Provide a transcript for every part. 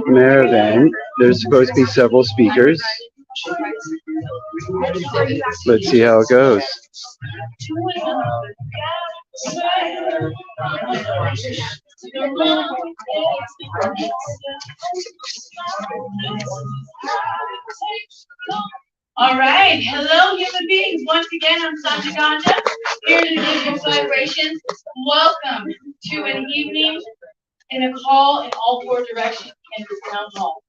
Mayor event. There's supposed to be several speakers. Let's see how it goes. All right, hello human beings. Once again, I'm Sandra Ganja, here to give you vibrations. Welcome to an evening in a call in all four directions in this town hall.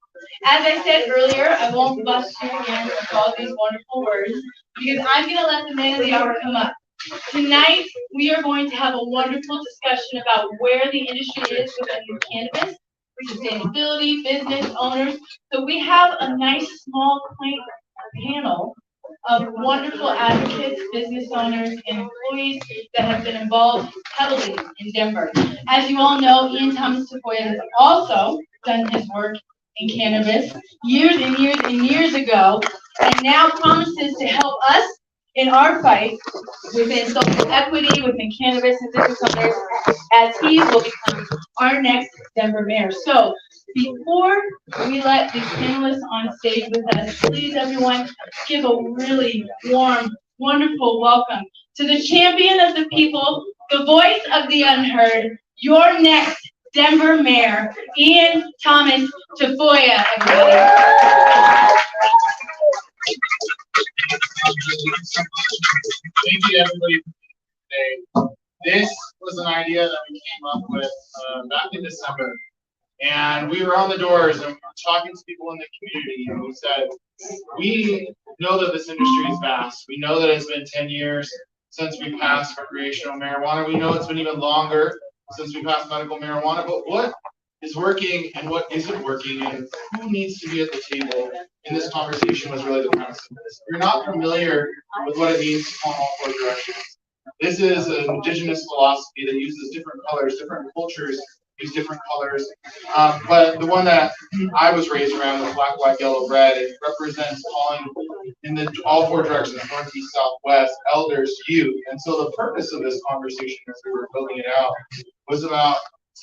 As I said earlier, I won't bust you again with all these wonderful words because I'm going to let the man of the hour come up. Tonight, we are going to have a wonderful discussion about where the industry is within cannabis, sustainability, business owners. So we have a nice small panel of wonderful advocates, business owners, and employees that have been involved heavily in Denver. As you all know, Ian Thomas Tafoya has also done his work in cannabis years and years and years ago, and now promises to help us in our fight within social equity, within cannabis and business owners, as he will become our next Denver mayor. So before we let these panelists on stage with us, please everyone give a really warm, wonderful welcome to the champion of the people, the voice of the unheard, your next Denver mayor, Ian Thomas Tafoya, everybody. Thank you everybody for today. This was an idea that we came up with back in December. And we were on the doors and we were talking to people in the community, and we said, we know that this industry is vast. We know that it's been 10 years since we passed recreational marijuana. We know it's been even longer since we passed medical marijuana. But what is working and what isn't working, and who needs to be at the table in this conversation was really the premise of this. If you're not familiar with what it means to call all four directions, this is an indigenous philosophy that uses different colors, different cultures use different colors. But the one that I was raised around with black, white, yellow, red, it represents calling in all four directions, northeast, southwest, elders, youth. And so the purpose of this conversation as we were building it out was about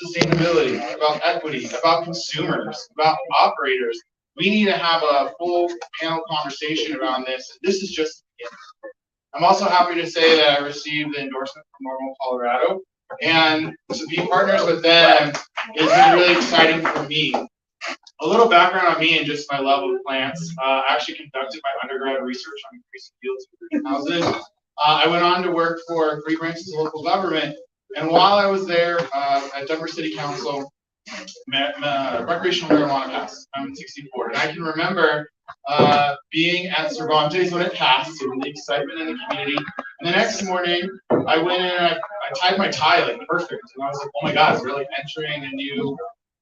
sustainability, about equity, about consumers, about operators. We need to have a full panel conversation around this. This is just the beginning. I'm also happy to say that I received the endorsement from Normal, Colorado. And to be partners with them has been really exciting for me. A little background on me and just my love of plants. I actually conducted my undergrad research on increasing yields of greenhouses. I went on to work for 3 branches of local government. And while I was there at Denver City Council, recreational marijuana passed. I'm in 64. And I can remember being at Cervantes when it passed, and the excitement in the community. And the next morning, I went in and I tied my tie like perfect. And I was like, oh my God, we're like entering a new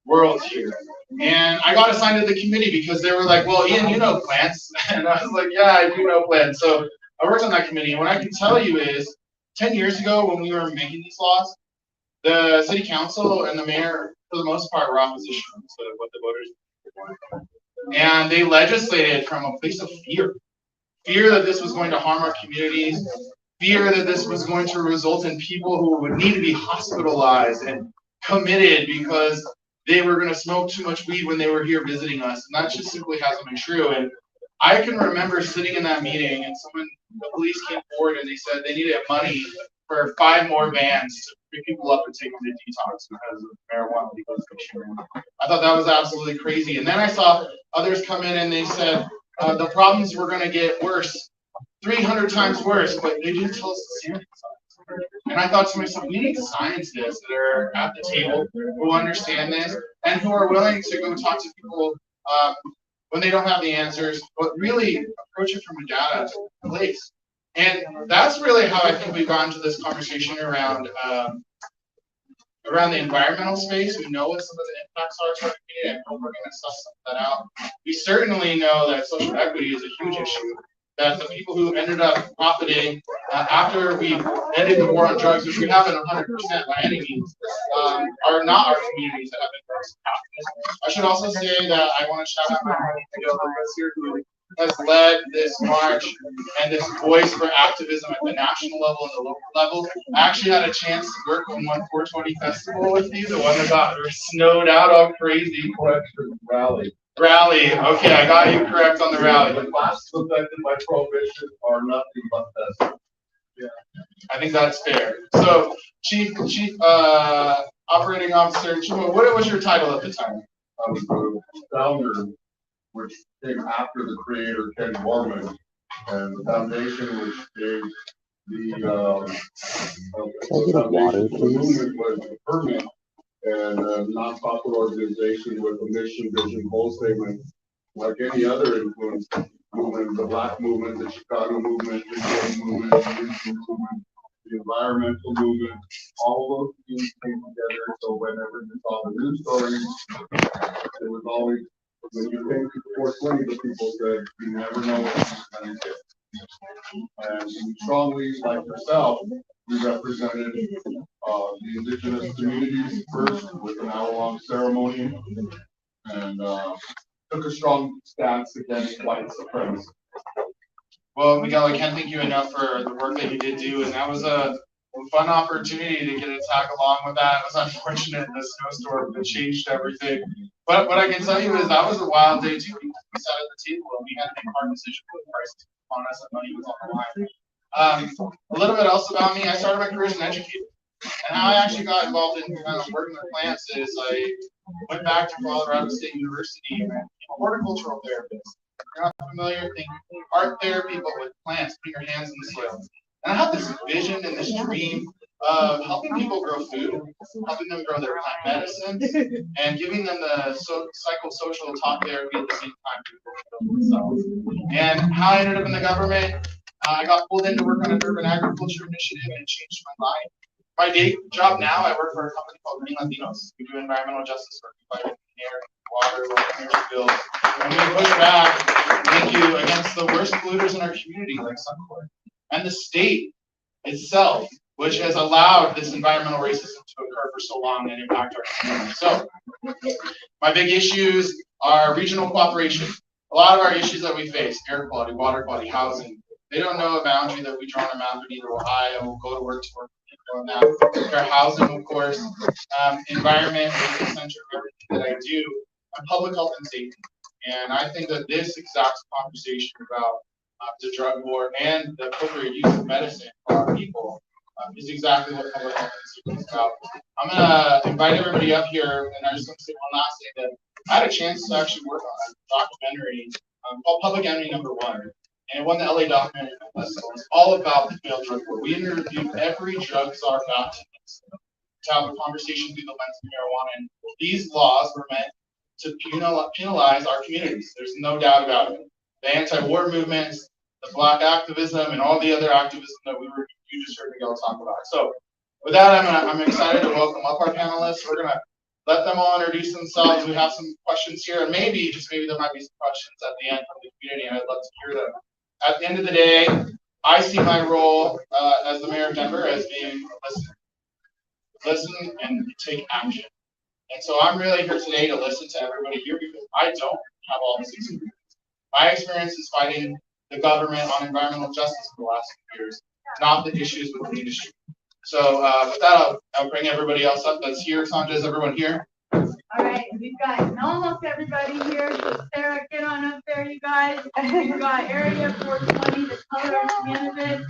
world here. And I got assigned to the committee because they were like, well, Ian, you know plants. And I was like, yeah, I do know plants. So I worked on that committee. And what I can tell you is 10 years ago when we were making these laws, the city council and the mayor, for the most part, were opposition to what the voters wanted. And they legislated from a place of fear. Fear that this was going to harm our communities, fear that this was going to result in people who would need to be hospitalized and committed because they were going to smoke too much weed when they were here visiting us. And that just simply hasn't been true. And I can remember sitting in that meeting and the police came forward and they said they needed money for 5 more vans to pick people up and take them to detox because of marijuana legalization. I thought that was absolutely crazy. And then I saw others come in and they said the problems were going to get worse, 300 times worse, but they didn't tell us the serious side. And I thought to myself, we need scientists that are at the table who understand this and who are willing to go talk to people when they don't have the answers, but really approach it from a data place. And that's really how I think we've gotten to this conversation around the environmental space. We know what some of the impacts are to our community, and we're going to suss some of that out. We certainly know that social equity is a huge issue, that the people who ended up profiting after we ended the war on drugs, which we haven't 100% by any means, are not our communities that have been first. I should also say that I want to shout out my friend Miguel Lopez here, who has led this march and this voice for activism at the national level and the local level. I actually had a chance to work on one 420 festival with you, the one that got snowed out all crazy. Rally. Rally. Okay, I got you correct on the rally. The classes affected by prohibition are nothing but this. Yeah, I think that's fair. So, Chief Operating Officer, what was your title at the time? I was the founder, which came after the creator, Ken Gorman, and the foundation, which gave the movement was a permit and a nonprofit organization with a mission, vision, goal statement, like any other influence movement, the Black movement, the Chicago movement, the gay movement, the Indian movement, the environmental movement, all those things came together. So whenever you saw the news stories, it was always, when you came to 420, the people said, you never know what you're going to get. And we strongly, like yourself, we represented the indigenous communities first with an hour-long ceremony, and took a strong stance against white supremacy. Well, Miguel, I can't thank you enough for the work that you did do, and that was a fun opportunity to get a tag along with that. It was unfortunate in the snowstorm that changed everything. But what I can tell you is that was a wild day too. We sat at the table and we had to make hard decisions with prices on us and money was on the line. A little bit else about me, I started my career as an educator. And how I actually got involved in working with plants is I went back to Colorado State University and I'm a horticultural therapist. If you're not familiar, think art therapy, but with plants, putting your hands in the soil. And I had this vision and this dream of helping people grow food, helping them grow their plant medicines, and giving them the psychosocial talk therapy at the same time to themselves. And how I ended up in the government, I got pulled in to work on an urban agriculture initiative and it changed my life. My day job now, I work for a company called Green Latinos. We do environmental justice work, we fight air, water, water spills, and we push back, thank you, against the worst polluters in our community, like Suncor. And the state itself, which has allowed this environmental racism to occur for so long and impact our community. So, my big issues are regional cooperation. A lot of our issues that we face, air quality, water quality, housing, they don't know a boundary that we draw on a map in either Ohio, go to work on that. Fair housing, of course, environment is the center of everything that I do, and public health and safety. And I think that this exact conversation about the drug war and the appropriate use of medicine for our people is exactly what public health and safety is about. I'm gonna invite everybody up here, and I just want to say one last thing that I had a chance to actually work on a documentary called Public Enemy Number One. And it won the LA Documentary Festival. It's all about the failed drug war. We interviewed every drug czar back to have a conversation through the lens of marijuana. And these laws were meant to penalize our communities. There's no doubt about it. The anti-war movements, the Black activism, and all the other activism that you just heard Miguel talk about. So with that, I'm excited to welcome up our panelists. We're gonna let them all introduce themselves. We have some questions here, and maybe, just maybe, there might be some questions at the end from the community, and I'd love to hear them. At the end of the day, I see my role as the mayor of Denver as being listen and take action. And so I'm really here today to listen to everybody here because I don't have all this experience. My experience is fighting the government on environmental justice for the last few years, not the issues with the industry. So with that, I'll bring everybody else up that's here. Sandra, is everyone here? All right, we've got almost everybody here. So Sarah, get on up there, you guys. We've got Area 420, the color of cannabis.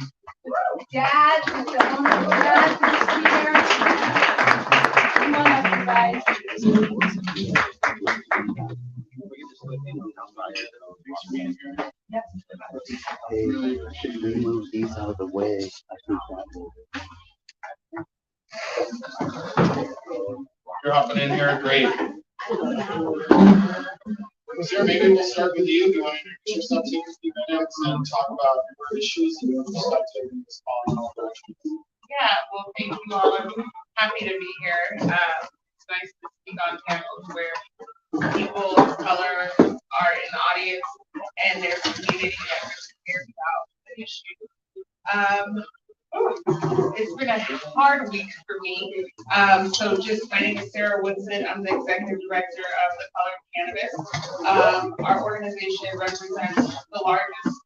Jazz, the owner of Jazz is here. Come on up, you guys. Yep. Should we move these out of the way? I think that You're hopping in here, great. Sarah, maybe we'll start with you. If you want to introduce yourself, take a few minutes and talk about your issues and your perspective in this all directions. Yeah, well, thank you all. I'm happy to be here. It's nice to speak on panels where people of color are in the audience and their community that really cares about the issue. It's been a hard week for me. So just my name is Sarah Woodson. I'm the executive director of the Color of Cannabis. Our organization represents the largest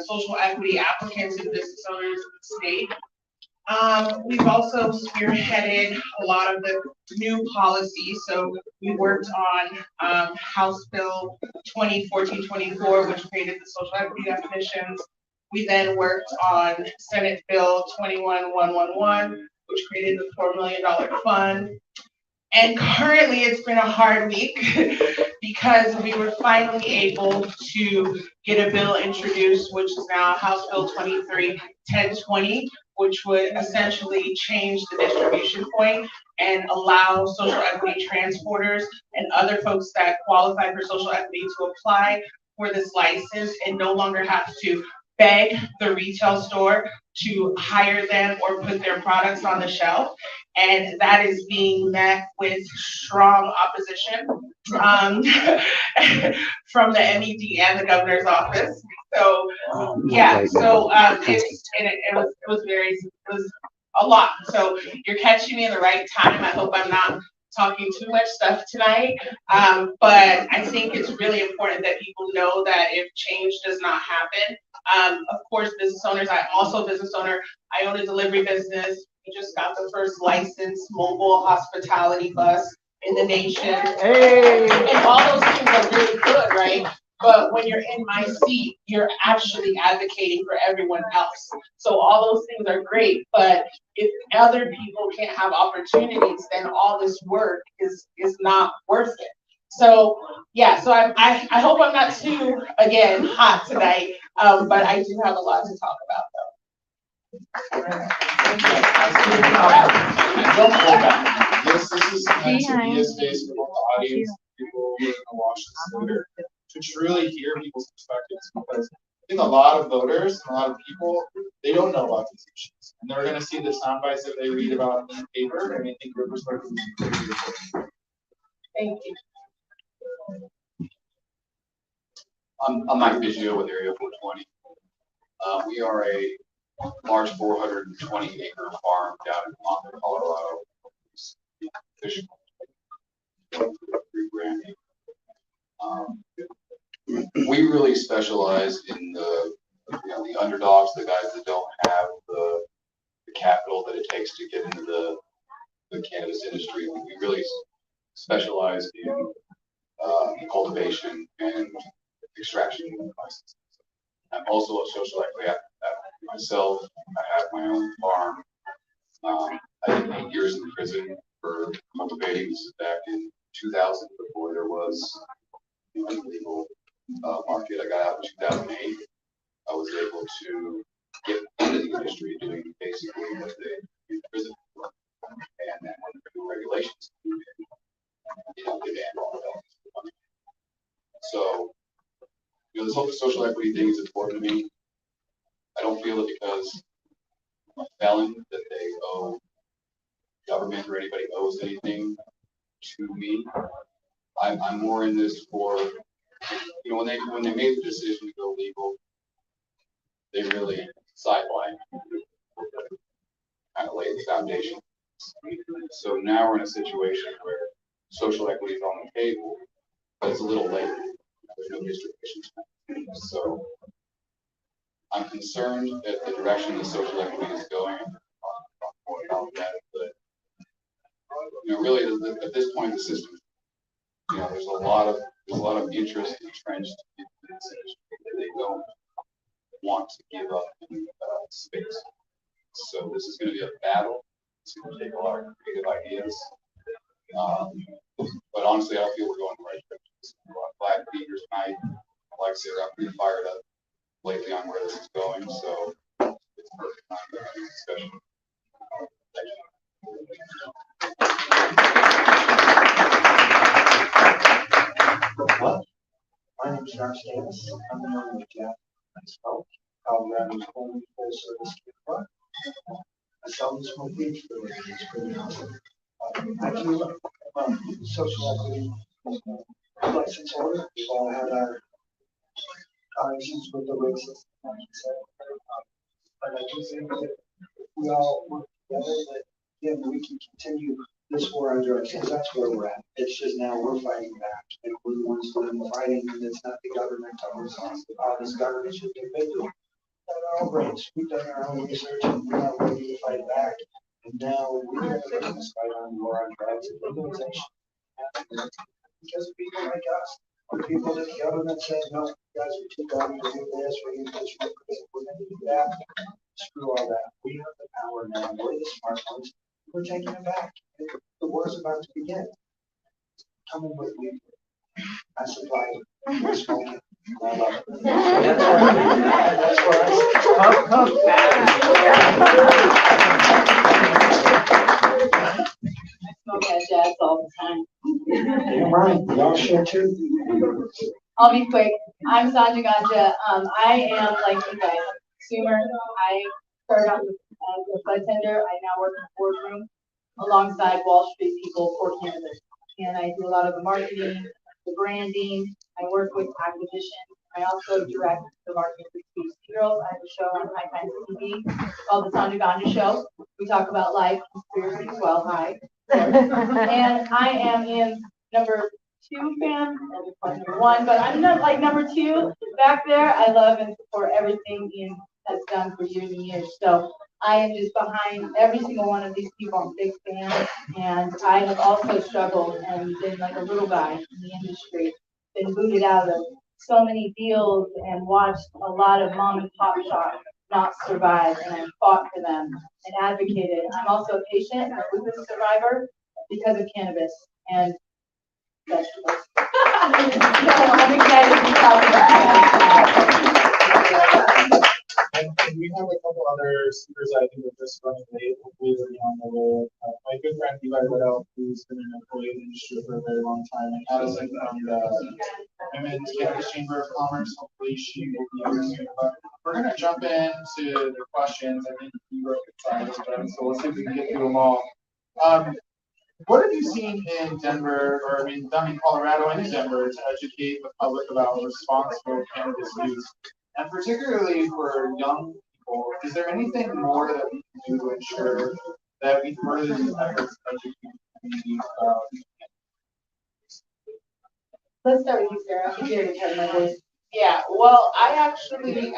social equity applicants and business owners in the state. We've also spearheaded a lot of the new policies. So we worked on House Bill 2014-24, which created the social equity definitions. We then worked on Senate Bill 21-111, which created the $4 million fund. And currently it's been a hard week because we were finally able to get a bill introduced, which is now House Bill 23-1020, which would essentially change the distribution point and allow social equity transporters and other folks that qualify for social equity to apply for this license and no longer have to beg the retail store to hire them or put their products on the shelf. And that is being met with strong opposition from the MED and the governor's office. So yeah, so it was a lot. So you're catching me in the right time. I hope I'm not talking too much stuff tonight. But I think it's really important that people know that if change does not happen, of course, business owners, I'm also a business owner. I own a delivery business. We just got the first licensed mobile hospitality bus in the nation. Hey. And all those things are really good, right? But when you're in my seat, you're actually advocating for everyone else. So all those things are great, but if other people can't have opportunities, then all this work is not worth it. So yeah, so I hope I'm not too, again, hot tonight, but I do have a lot to talk about though. This is meant to be a space for the audience, people who are gonna watch this later, to truly hear people's perspectives, because I think a lot of voters and a lot of people, they don't know about these issues. And they're gonna see the sound bites that they read about in the paper, and they think your perspective is completely different. Thank you. I'm Mike Biggio with Area 420. We are a large 420-acre farm down in Monterey, Colorado. Fish rebranding. We really specialize in the underdogs, the guys that don't have the capital that it takes to get into the cannabis industry. We really specialize in cultivation and extraction licenses. I'm also a social equity advocate myself. I have my own farm. I did 8 years in prison for cultivating. This is back in 2000, before there was an illegal market. I got out in 2008. I was able to get into the industry doing basically what they in prison for. And then when the new regulations came in, demand all of that. So, this whole social equity thing is important to me. I don't feel it because I'm a felon that they owe government or anybody owes anything to me. I'm more in this for, when they made the decision to go legal, they really sidelined, kind of laid the foundation. So now we're in a situation where social equity is on the table, but it's a little late. There's no distribution. So I'm concerned at the direction the social equity is going. More about that, but really at this point in the system, there's a lot of interest entrenched in this industry that they don't want to give up in space. So this is going to be a battle. It's going to take a lot of creative ideas. But honestly, I feel we're going the right direction. I'm glad to be here tonight. Like Sarah, I'm pretty fired up lately on where this is going. So it's perfect time to have a discussion. Thank you. Well, my name is Josh Davis. I'm the owner of Jeff myself, Colorado's only full service gift bar. I sell this smoke weed for it's pretty awesome. Actually, social equity license holder. We've all had our issues with the racist. But I do think that if we all work together, that again we can continue this war on drugs, because that's where we're at. It's just now we're fighting back, and we're the ones doing the fighting, and it's not the government telling us this government should do it. We've done our own brains, we've done our own research, and we're not ready to fight back. And now we're going to bring this fight on war on drugs and legalization. Because people like us, or people that the government says, no, you guys are too dumb to do this, we're going to do this, we're going to do that. Screw all that. We have the power now. We're the smart ones. We're taking it back. The war's about to begin. Come in with me. I supply it. We're smoking. I love it. That's what I smoke at jazz all the time. Damn right. Y'all should too. I'll be quick. I'm Sandra Ganja. I am like you guys, a consumer. I started out as a bartender. I now work in the boardroom alongside Wall Street people for cannabis. And I do a lot of the marketing, the branding. I work with acquisition. I also direct the marketing for Speech Girls. I have a show on High Times TV called the Sandra Ganja Show. We talk about life, conspiracies, well, hi. And I am in number 2 fan, number 1, but I'm not like number 2 back there. I love and support everything Ian has done for years and years. So I am just behind every single one of these people. I'm a big fan, and I have also struggled and been like a little guy in the industry, been booted out of so many deals and watched a lot of mom and pop shops not survive, and I fought for them and advocated. I'm also a patient and a lupus survivor because of cannabis and vegetables. So I'm excited to talk about that. And we have a couple other speakers I think are just running late. Hopefully they'll be on their way. My good friend Eli Riddell, who's been in the employee industry for a very long time, and Addison from the Women's Cannabis Chamber of Commerce. Hopefully she will be here soon. But we're gonna jump into the questions. I think you wrote the slides, so we'll see if we can get through them all. What have you seen in Denver, or I mean, down in Colorado and in Denver, to educate the public about responsible cannabis use? And particularly for young people, is there anything more that we can do to ensure that we further these efforts to educate the community about? Let's start with you, Sarah. I'm here to tell my voice. Yeah, well, I actually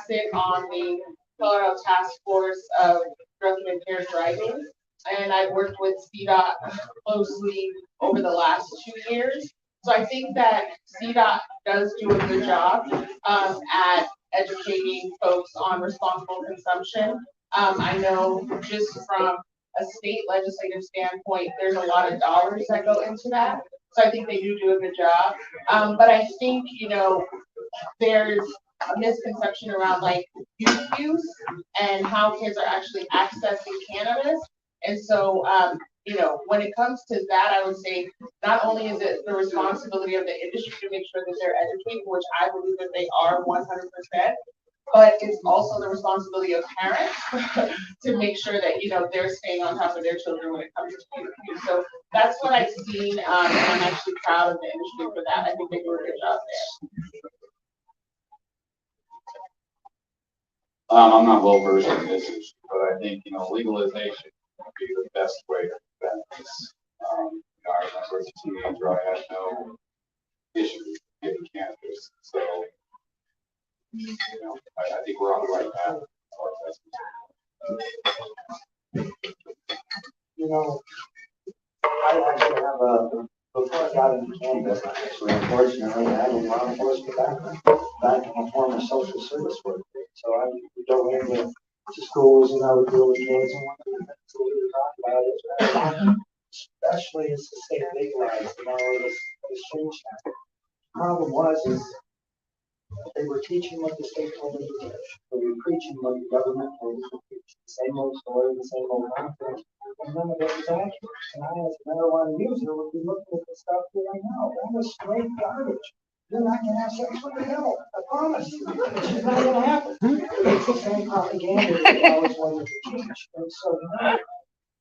sit on the Colorado Task Force of Drug and Impaired Driving, and I've worked with CDOT closely over the last 2 years. So I think that CDOT does do a good job at educating folks on responsible consumption. I know just from a state legislative standpoint, there's a lot of dollars that go into that. So I think they do a good job. But I think, there's a misconception around like youth use and how kids are actually accessing cannabis. And so, when it comes to that, I would say not only is it the responsibility of the industry to make sure that they're educated, which I believe that they are 100%, but it's also the responsibility of parents to make sure that, they're staying on top of their children when it comes to cannabis use. So that's what I've seen, and I'm actually proud of the industry for that. I think they do a good job there. I'm not well versed in this issue, but I think, legalization would be the best way to prevent this. I remember as a teenager, I had no issues getting cannabis. So, I think we're on the right path as far as that's concerned. I actually have before I got into cannabis, actually, unfortunately, I had a law enforcement background. Back in a former social service worker. So I would go into schools and I would deal with kids and whatnot. So we would talk about it, especially as the state legalized and all of this change happened. The problem is they were teaching what the state told them to teach. They were preaching what the government told them to preach. The same old story, the same old nonsense. And none of it was accurate. And I, as a marijuana user, would be looking at the stuff that I know. That was straight garbage. You're not going to have sex with the devil. I promise. It's just not going to happen. It's the same propaganda that I always wanted to teach. And so I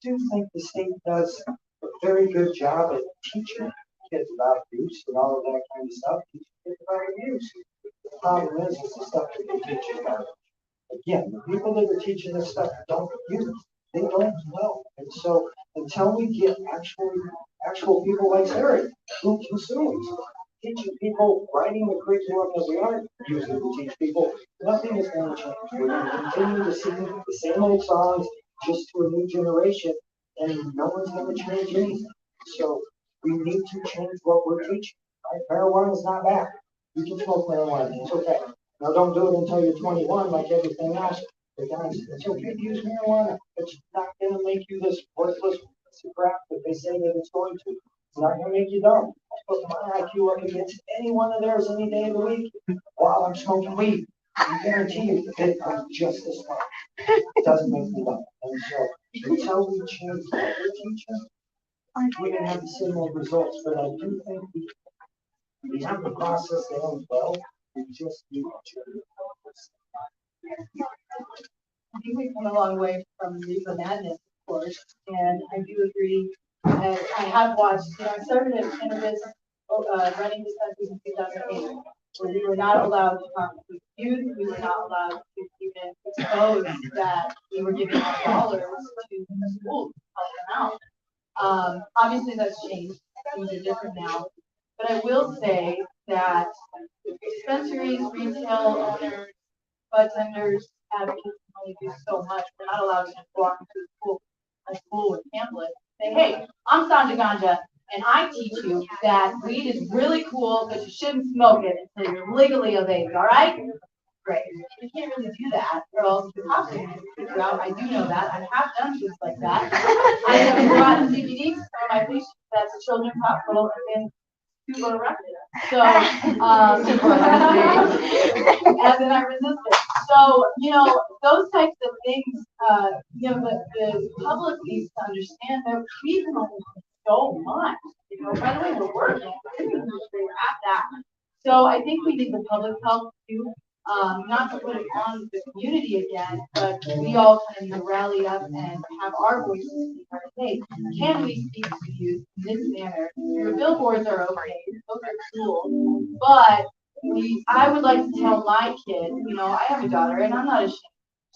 do think the state does a very good job at teaching kids about abuse and all of that kind of stuff. Teaching kids about abuse. The problem is the stuff that they teach is garbage. Again, the people that are teaching this stuff don't use it. They don't know. And so until we get actual people like Eric who consumes, teaching people, writing the curriculum that we are using to teach people, nothing is going to change. We're going to continue to sing the same old songs just to a new generation, and no one's going to change anything. So we need to change what we're teaching. Right? Marijuana is not bad. You can smoke marijuana. It's okay. Now don't do it until you're 21 like everything else. But guys, it's okay to use marijuana. It's not going to make you this worthless piece of crap that they say that it's going to. It's not going to make you dumb. I put my IQ up against any one of theirs any day of the week while I'm smoking weed. I guarantee you that I'm just as smart. It doesn't make me dumb. And so until we change what we're teaching, we're going to have the same old results. But I do think we have the process down well. We just need to. I think we've come a long way from Reefer Madness, of course, and I do agree. I have watched, I started at cannabis running dispensaries in 2008, where we were not allowed to talk to youth, we were not allowed to even expose that we were giving our dollars to the schools to help them out. Obviously that's changed, things are different now, but I will say that dispensaries, retail owners, bartenders, advocates can only do so much. We're not allowed to just walk into a school with pamphlets and say, hey, I'm Sandra Ganja, and I teach you that weed is really cool, but you shouldn't smoke it until you're legally of age, all right? Great. You can't really do that, or else the cops are going to figure out. I do know that. I have done things like that. I have brought CBD to some of my patients at the Children's Hospital and been super arrested. So, and then I resisted. So, those types of things, the public needs to understand that we can only do so much. By the way, we're working. We're at that. So I think we need the public help too, not to put it on the community again, but we all kind of rally up and have our voices be heard. Hey, can we speak to you in this manner? Your billboards are okay, those are cool, but I would like to tell my kid, I have a daughter and I'm not ashamed.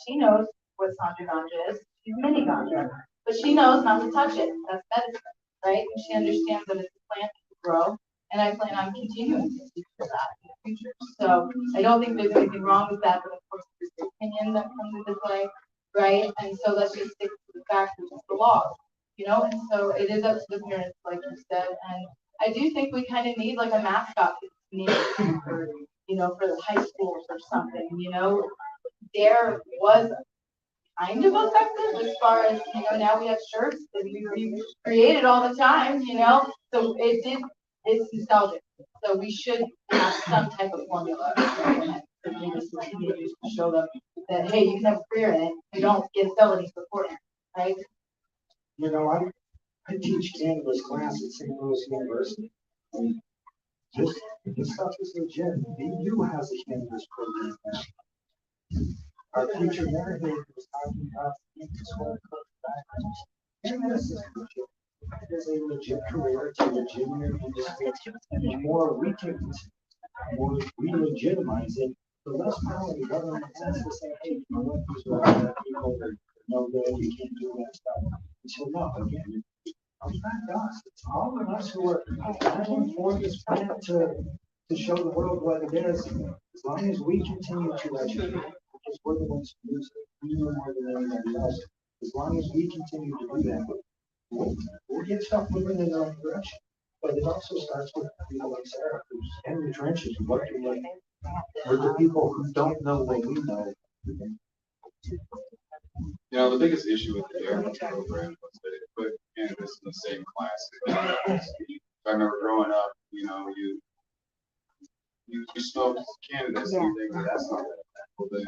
She knows what Sandra Ganja is. She's mini ganja, but she knows not to touch it. That's medicine, right? And she understands that it's a plant to grow, and I plan on continuing to teach her that in the future. So I don't think there's anything wrong with that, but of course there's the opinion that comes into play, right? And so let's just stick to the facts, which is the law, and so it is up to the parents, like you said, and I do think we kind of need like a mascot for the high schools or something, There was kind of effective as far as, now we have shirts that we created all the time, so it's nostalgic. So we should have some type of formula for teenagers to show them that, hey, you can have a career in it, you don't get a felony beforehand, right? I teach cannabis class at St. Louis University. And this stuff is legit. BU has a cannabis program now. Our future mayor was talking about cannabis is legit. It is a legit career. It's a legitimate industry. And the more we legitimize it, the less power the government has to say, hey, these are people that no good, you can't do that stuff. And so no, again, it's not us. It's all of us who are fighting for this planet to show the world what it is. As long as we continue to educate, because we're the ones who use it, we know more than anybody else. As long as we continue to do that, we'll get stuff moving in the right direction. But it also starts with people like Sarah, who's in the trenches working with the people who don't know what we know. The biggest issue with the Airman program was that it put cannabis in the same class. I remember growing up, you smoke cannabis and you think that that's not that bad. Well, then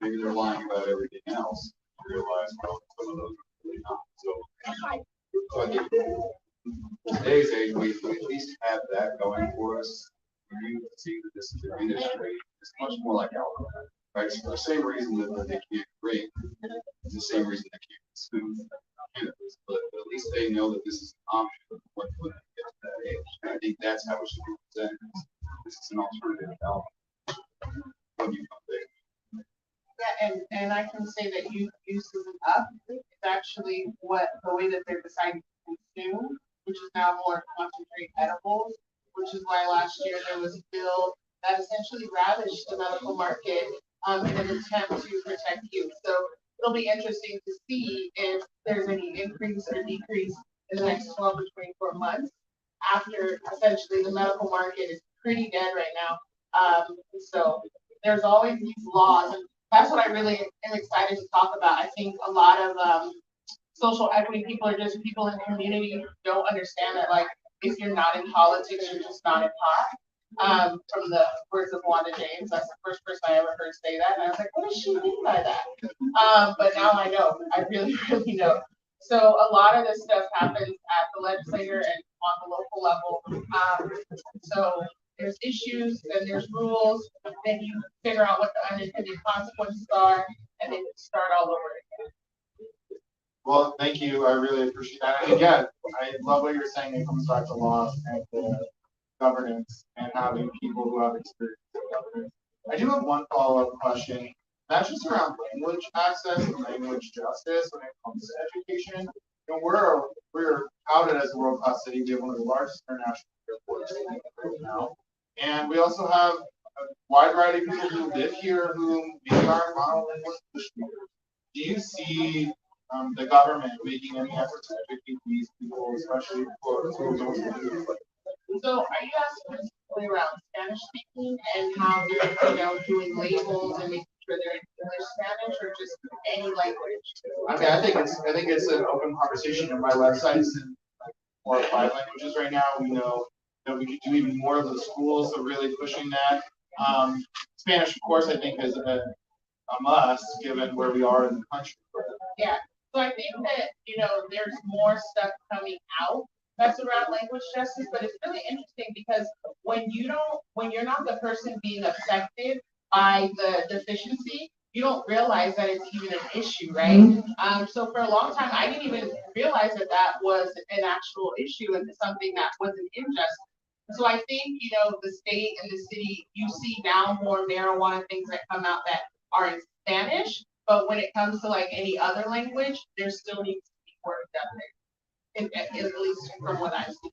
maybe they're lying about everything else. You realize, well, some of those are really not. So I think in today's age, we at least have that going for us. You see that this is an industry. It's much more like alcohol. Right? So for the same reason that they can't drink, it's the same reason they can't consume cannabis. But at least they know that this is an option when they get to that age. And I think that's how it should be presented. This is an alternative to alcohol when you come there. Yeah, and I can say that youth use isn't up. It's actually the way that they're deciding to consume, which is now more concentrate edibles, which is why last year there was a bill that essentially ravaged the medical market in an attempt to protect youth. So it'll be interesting to see if there's any increase or decrease in the next 12 to 24 months after essentially the medical market is pretty dead right now. So there's always these laws, and that's what I really am excited to talk about. I think a lot of social equity people are just people in the community who don't understand that, like, if you're not in politics, you're just not in pot. From the words of Wanda James, that's the first person I ever heard say that, and I was like, what does she mean by that? But now I know. I really, really know. So a lot of this stuff happens at the legislature and on the local level. So there's issues, then there's rules, then you figure out what the unintended consequences are, and then you start all over again. Well, thank you. I really appreciate that. And again, I love what you're saying. It comes back to laws and governance and having people who have experience in governance. I do have one follow-up question. That's just around language access and language justice when it comes to education. You know, we're outed as a world-class city. We have one of the largest international airports right now. And we also have a wide variety of people who live here who maybe are monolingual speakers. Do you see the government making any effort to educate these people, especially for those who live? So are you asking specifically around Spanish speaking and how they're, doing labels and making sure they're in English, Spanish, or just any language? I mean, I think it's an open conversation, and my website's in like 4 or 5 languages right now. We know that we could do even more of the schools, so really pushing that. Spanish, of course, I think is a must given where we are in the country. Yeah. So I think that, there's more stuff coming out that's around language justice, but it's really interesting because when you're not the person being affected by the deficiency, you don't realize that it's even an issue, right? Mm-hmm. So for a long time, I didn't even realize that was an actual issue and something that was an injustice. So I think, the state and the city, you see now more marijuana things that come out that are in Spanish, but when it comes to like any other language, there still needs to be work done there, at least from what I've seen.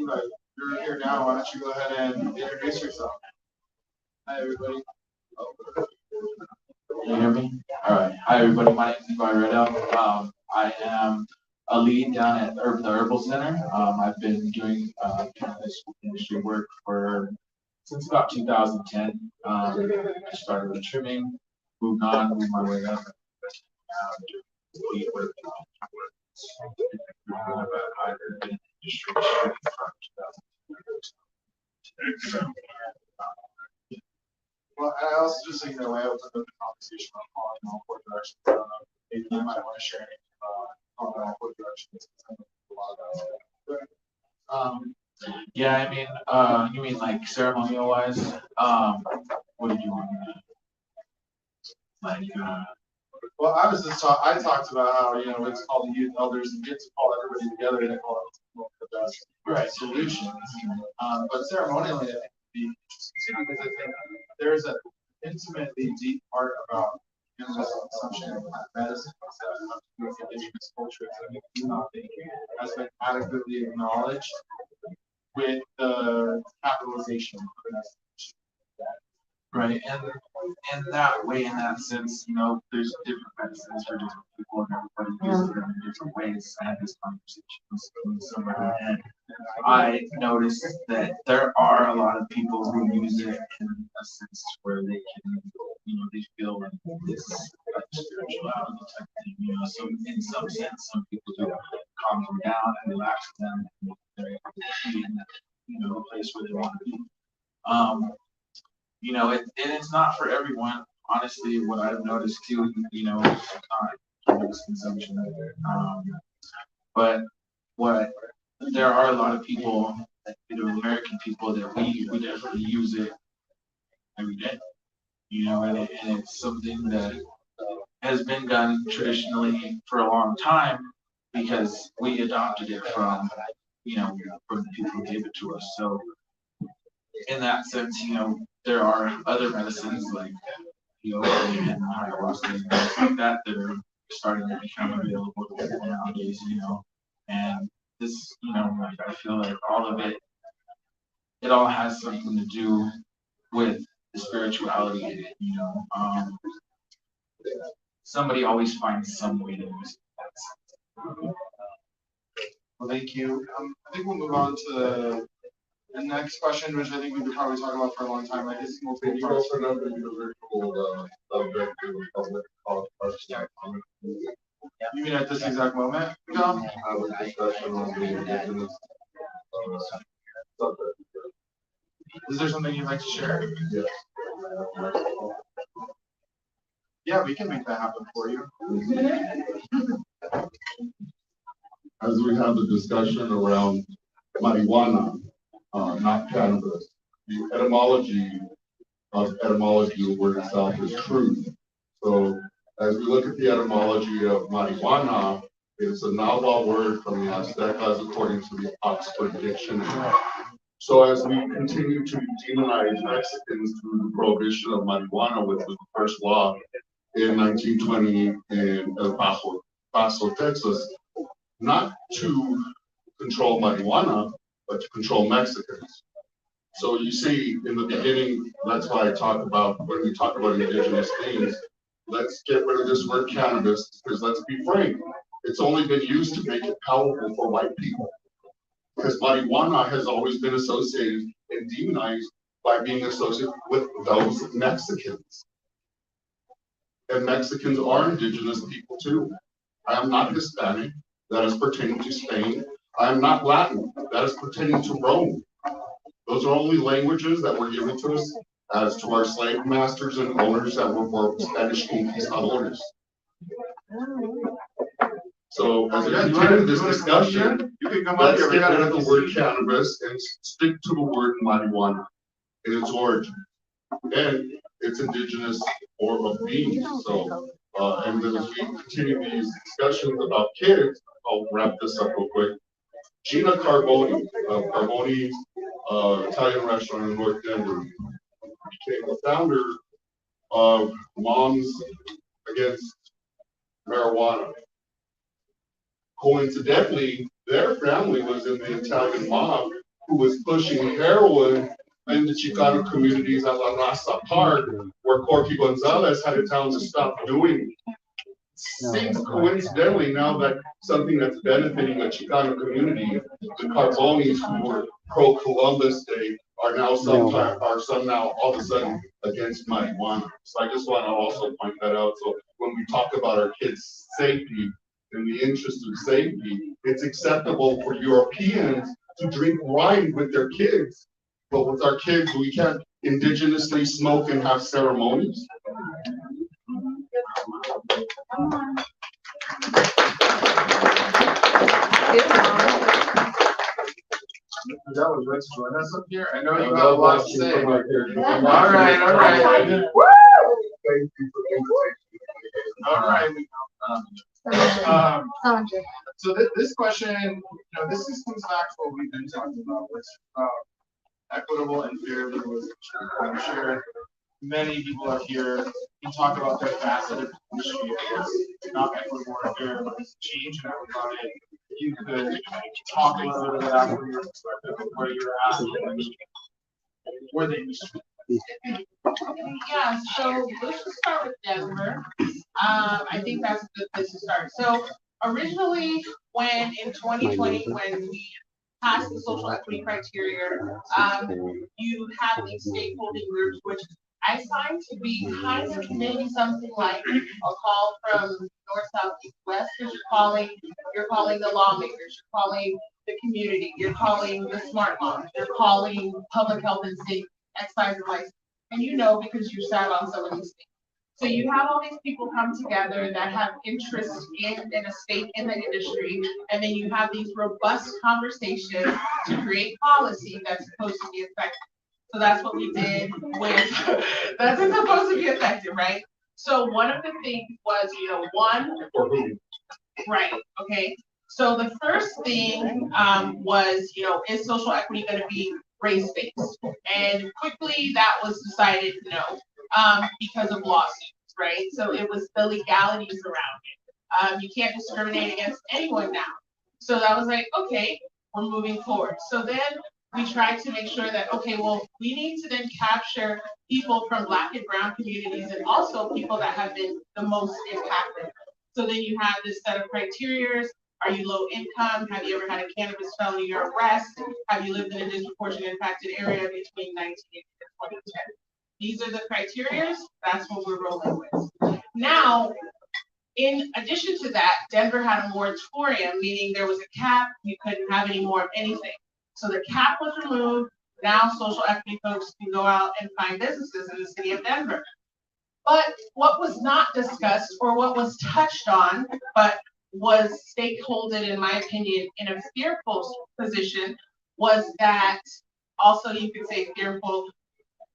Eva, you're here now. Why don't you go ahead and introduce yourself? Hi, everybody. Can you hear me? All right. Hi, everybody. My name is Levi Redo. I am a lead down at the Herbal Center. I've been doing cannabis industry work since about 2010. I started with trimming, moved my way up. Lead work. I've been in the industry from 2010. Well, I also just so you know, I opened up the conversation on calling in all 4 directions. I don't know, maybe you might want to share anything about calling in all 4 directions. Yeah, I mean, you mean like ceremonial wise? What did you want? Like, well, I talked about how, it's called the youth elders and get to call everybody together and call it the best solutions. But ceremonially, I think would be interesting too, because I think there's an intimately deep part about cannabis consumption and medicine with indigenous cultures that do not think has been adequately acknowledged with the capitalization of right, and that way, in that sense, there's different medicines for different people, and everybody uses them in different ways. I had this conversation with somebody, and I noticed that there are a lot of people who use it in a sense where they can, they feel like this like spirituality type thing, So in some sense, some people do calm them down and relax them, and they're able to be in, a place where they want to be. It's not for everyone. Honestly, what I've noticed too, not cannabis consumption. But there are a lot of people, American people, that we definitely use it every day. And it's something that has been done traditionally for a long time because we adopted it from the people who gave it to us. So in that sense, there are other medicines like peyote and ayahuasca and things like that that are starting to become available to people nowadays, and this, like, I feel like all of it all has something to do with the spirituality in it, somebody always finds some way to use it. Well, thank you. I think we'll move on to the next question, which I think we've been probably talking about for a long time. Like, this is multiple Can you parts. open up the individual, subject to the public, comment? You mean at this exact moment, John? Have a discussion on the indigenous, subject. Is there something you'd like to share? Yes. Yeah, we can make that happen for you. As we have the discussion around marijuana, not cannabis, the etymology of the word itself is truth. So as we look at the etymology of marijuana, it's a Nahua word from the Aztecas according to the Oxford Dictionary. So as we continue to demonize Mexicans through the prohibition of marijuana, which was the first law in 1920 in El Paso, Texas, not to control marijuana, but to control Mexicans. So you see, in the beginning, that's why I talk about, when we talk about indigenous things, let's get rid of this word cannabis, because let's be frank, it's only been used to make it powerful for white people. Because marijuana has always been associated and demonized by being associated with those Mexicans. And Mexicans are indigenous people too. I am not Hispanic, that is pertaining to Spain. I am not Latin, that is pertaining to Rome. Those are only languages that were given to us as to our slave masters and owners that were for Spanish conquistadores. So as we continue this discussion, let's get rid of the word cannabis and stick to the word marijuana in its origin and its indigenous form of being. So, and then as we continue these discussions about kids, I'll wrap this up real quick. Gina Carboni of Carboni's Italian restaurant in North Denver became the founder of Moms Against Marijuana. Coincidentally, their family was in the Italian mob who was pushing heroin in the Chicano communities at La Raza Park, where Corky Gonzalez had to tell them to stop doing it. Seems coincidentally now that something that's benefiting a Chicano community, the Carbonis who were pro-Columbus Day are now somehow all of a sudden against marijuana. So I just want to also point that out. So when we talk about our kids' safety, in the interest of safety, it's acceptable for Europeans to drink wine with their kids, but with our kids, we can't indigenously smoke and have ceremonies. That was Rex join us up here. I know you have a lot to say. All right. All right. So this question, this comes back to what we've been talking about, which equitable and fair legalization. I'm sure many people up here can talk about their facet of the industry. It's not equitable or fair, but it's change, and I would love it if you could talk a little bit about from your perspective of where you're at and where the industry. Yeah, so let's just start with Denver. I think that's a good place to start. So originally, when in 2020, when we passed the social equity criteria, you had these stakeholding groups, which I find to be kind of maybe something like a call from north, south, east, west, because you're calling the lawmakers, you're calling the community, you're calling the smart moms, you're calling public health and safety, excise and license, and because you sat on some of these things. So you have all these people come together that have interest in a stake in the industry, and then you have these robust conversations to create policy that's supposed to be effective. So that's what we did with, that's supposed to be effective, right? So one of the things was, right, okay. So the first thing was, is social equity going to be race-based? And quickly that was decided no. because of lawsuits, right? So it was the legalities around it. You can't discriminate against anyone now. So that was like, okay, we're moving forward. So then we tried to make sure that, okay, well, we need to then capture people from Black and brown communities and also people that have been the most impacted. So then you have this set of criteria. Are you low income? Have you ever had a cannabis felony or arrest? Have you lived in a disproportionately impacted area between 1980 and 2010? These are the criteria. That's what we're rolling with. Now, in addition to that, Denver had a moratorium, meaning there was a cap. You couldn't have any more of anything. So the cap was removed. Now social equity folks can go out and find businesses in the city of Denver. But what was not discussed or what was touched on, but was stakeholdered, in my opinion, in a fearful position, was that also you could say fearful,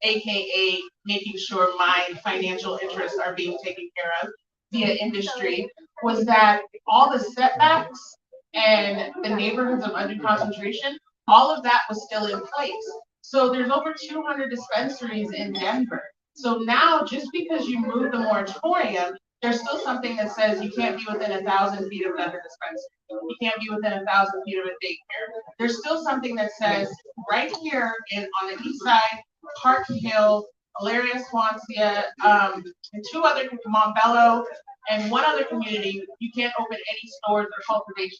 AKA making sure my financial interests are being taken care of via industry, was that all the setbacks and the neighborhoods of under concentration, all of that was still in place. So there's over 200 dispensaries in Denver. So now, just because you move the moratorium, there's still something that says you can't be within 1,000 feet of another dispensary. You can't be within 1,000 feet of a daycare. There's still something that says right here on the east side, Park Hill, Elyria, Swansea, and two other, Montbello, and one other community, you can't open any stores or cultivation,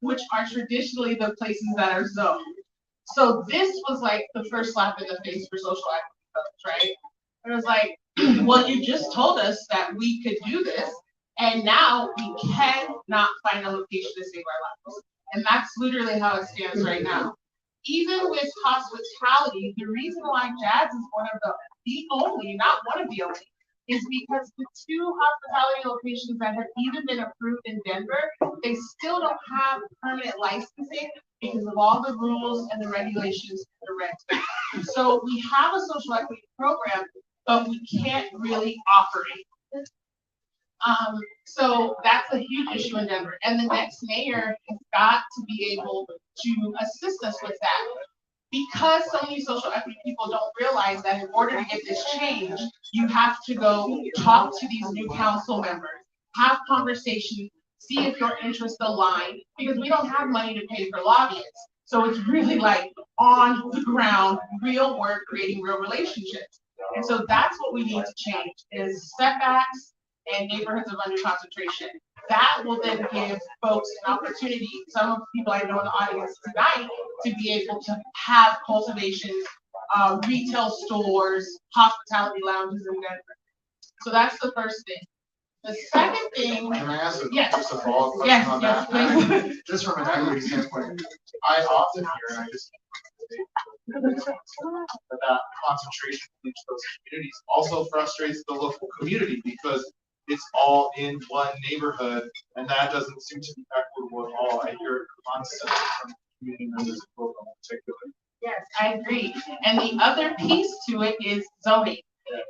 which are traditionally the places that are zoned. So this was like the first slap in the face for social equity folks, right? It was like, well, you just told us that we could do this, and now we cannot find a location to save our lives. And that's literally how it stands right now. Even with hospitality, the reason why Jazz is one of the only, not one of the only, is because the two hospitality locations that have even been approved in Denver, they still don't have permanent licensing because of all the rules and the regulations and the regs. So we have a social equity program, but we can't really operate. So that's a huge issue in Denver. And the next mayor has got to be able to assist us with that. Because so many social equity people don't realize that in order to get this change, you have to go talk to these new council members, have conversations, see if your interests align, because we don't have money to pay for lobbyists. So it's really like on the ground, real work, creating real relationships. And so that's what we need to change is setbacks and neighborhoods of under concentration. That will then give folks an opportunity, some of the people I know in the audience tonight, to be able to have cultivations, retail stores, hospitality lounges in Denver. So that's the first thing. The second thing. Can I ask yes. just a follow-up question on that? Please. Just from an equity standpoint, I often hear, and I just that concentration in those communities also frustrates the local community because it's all in one neighborhood, and that doesn't seem to be equitable at all. I hear it constantly from community members in particular. Yes, I agree. And the other piece to it is zoning.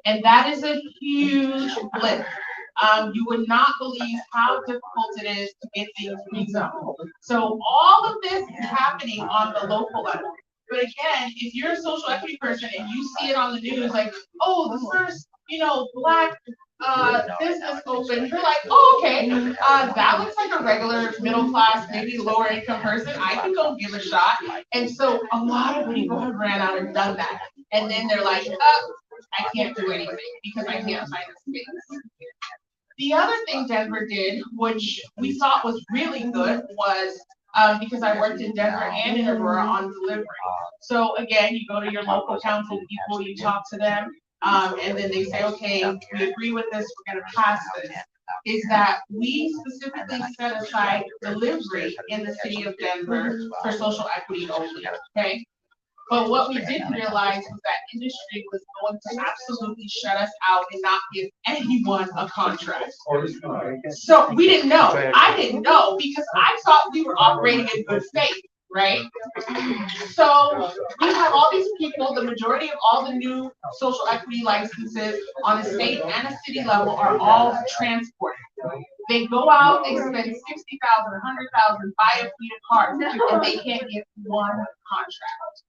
And that is a huge blip. You would not believe how difficult it is to get things rezoned. So all of this is happening on the local level. But again, if you're a social equity person and you see it on the news, like, oh, the first, Black business open, you're like, oh, okay, that looks like a regular middle class, maybe lower income person. I can go give a shot. And so a lot of people have ran out and done that. And then they're like, oh, I can't do anything because I can't find a space. The other thing Denver did, which we thought was really good, was because I worked in Denver and in Aurora on delivery. So again, you go to your local council people, you talk to them, and then they say, okay, we agree with this, we're gonna pass this. Is that we specifically set aside delivery in the city of Denver for social equity only, okay? But what we didn't realize was that industry was going to absolutely shut us out and not give anyone a contract. So we didn't know. I didn't know because I thought we were operating in good faith, right? So we have all these people, the majority of all the new social equity licenses on a state and a city level are all transported. They go out, they spend $60,000, $100,000, buy a fleet of cars, and they can't get one contract.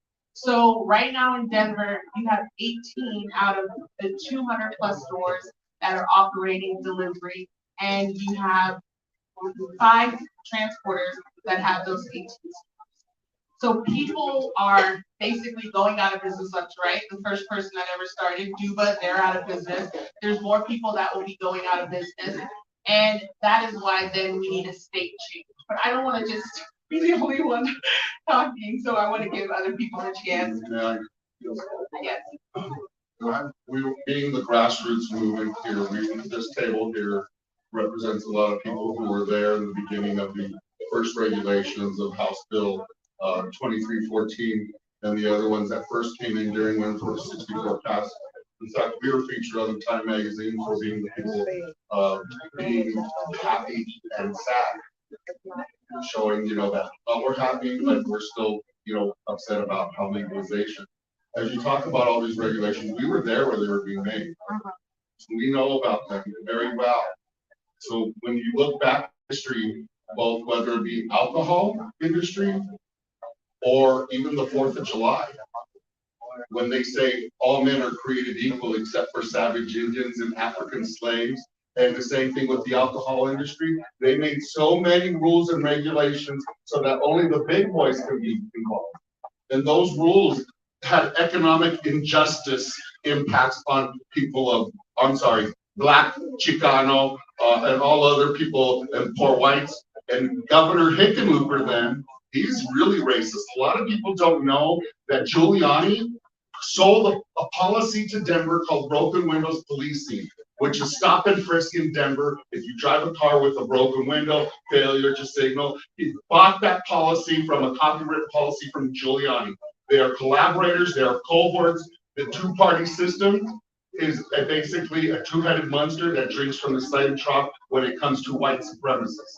So right now in Denver, you have 18 out of the 200 plus stores that are operating delivery, and you have 5 transporters that have those 18 stores. So people are basically going out of business left to right. The first person that ever started Duba, they're out of business. There's more people that will be going out of business. And that is why then we need a state change. But I don't want to just be the only one talking, so I want to give other people a chance. Yes. We, being the grassroots movement here, this table here represents a lot of people who were there in the beginning of the first regulations of House Bill 2314, and the other ones that first came in during when 64 passed. In fact, we were featured on the Time magazine for being the people being happy and sad, showing, you know, that we're happy, but we're still, you know, upset about how legalization. As you talk about all these regulations, we were there where they were being made. So we know about them very well. So when you look back at history, both whether it be alcohol industry or even the 4th of July, when they say all men are created equal except for savage Indians and African slaves, and the same thing with the alcohol industry, they made so many rules and regulations so that only the big boys could be involved. And those rules had economic injustice impacts on people of, I'm sorry, Black, Chicano, and all other people and poor whites. And Governor Hickenlooper then, he's really racist. A lot of people don't know that Giuliani sold a policy to Denver called broken windows policing, which is stop and frisk in Denver. If you drive a car with a broken window, failure to signal, he bought that policy from a copyright policy from Giuliani. They are collaborators, they are cohorts. The two-party system is basically a two-headed monster that drinks from the same trough when it comes to white supremacists.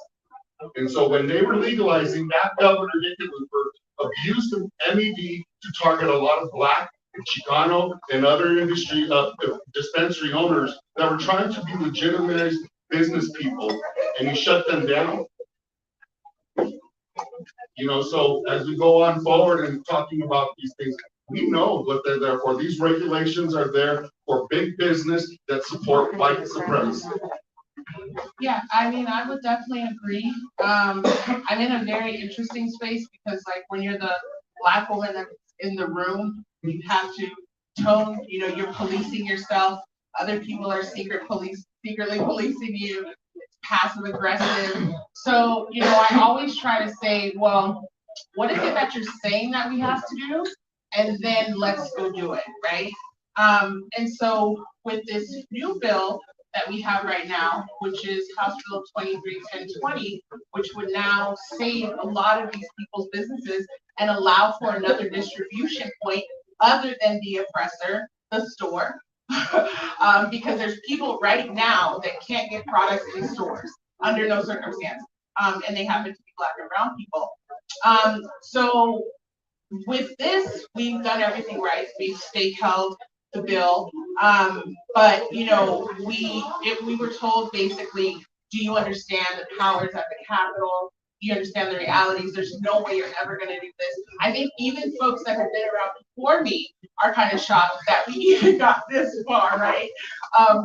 And so when they were legalizing that, Governor Hickenlooper abused the MED to target a lot of Black, Chicano, and other industry dispensary owners that were trying to be legitimate business people, and he shut them down. You know, so as we go on forward and talking about these things, we know what they're there for. These regulations are there for big business that support white supremacy. Yeah, I mean, I would definitely agree. I'm in a very interesting space because, like, when you're the Black woman that's in the room, you have to tone, you know, you're policing yourself. Other people are secretly policing you. It's passive aggressive. So, you know, I always try to say, well, what is it that you're saying that we have to do? And then let's go do it, right? And so with this new bill that we have right now, which is House Bill 231020, which would now save a lot of these people's businesses and allow for another distribution point other than the oppressor, the store, because there's people right now that can't get products in stores under no circumstance, and they happen to be Black and brown people. So with this, we've done everything right. We've stake held the bill, but you know, we were told basically, do you understand the powers at the Capitol? Do you understand the realities? There's no way you're ever going to do this. I think even folks that have been around before me are kind of shocked that we even got this far, right?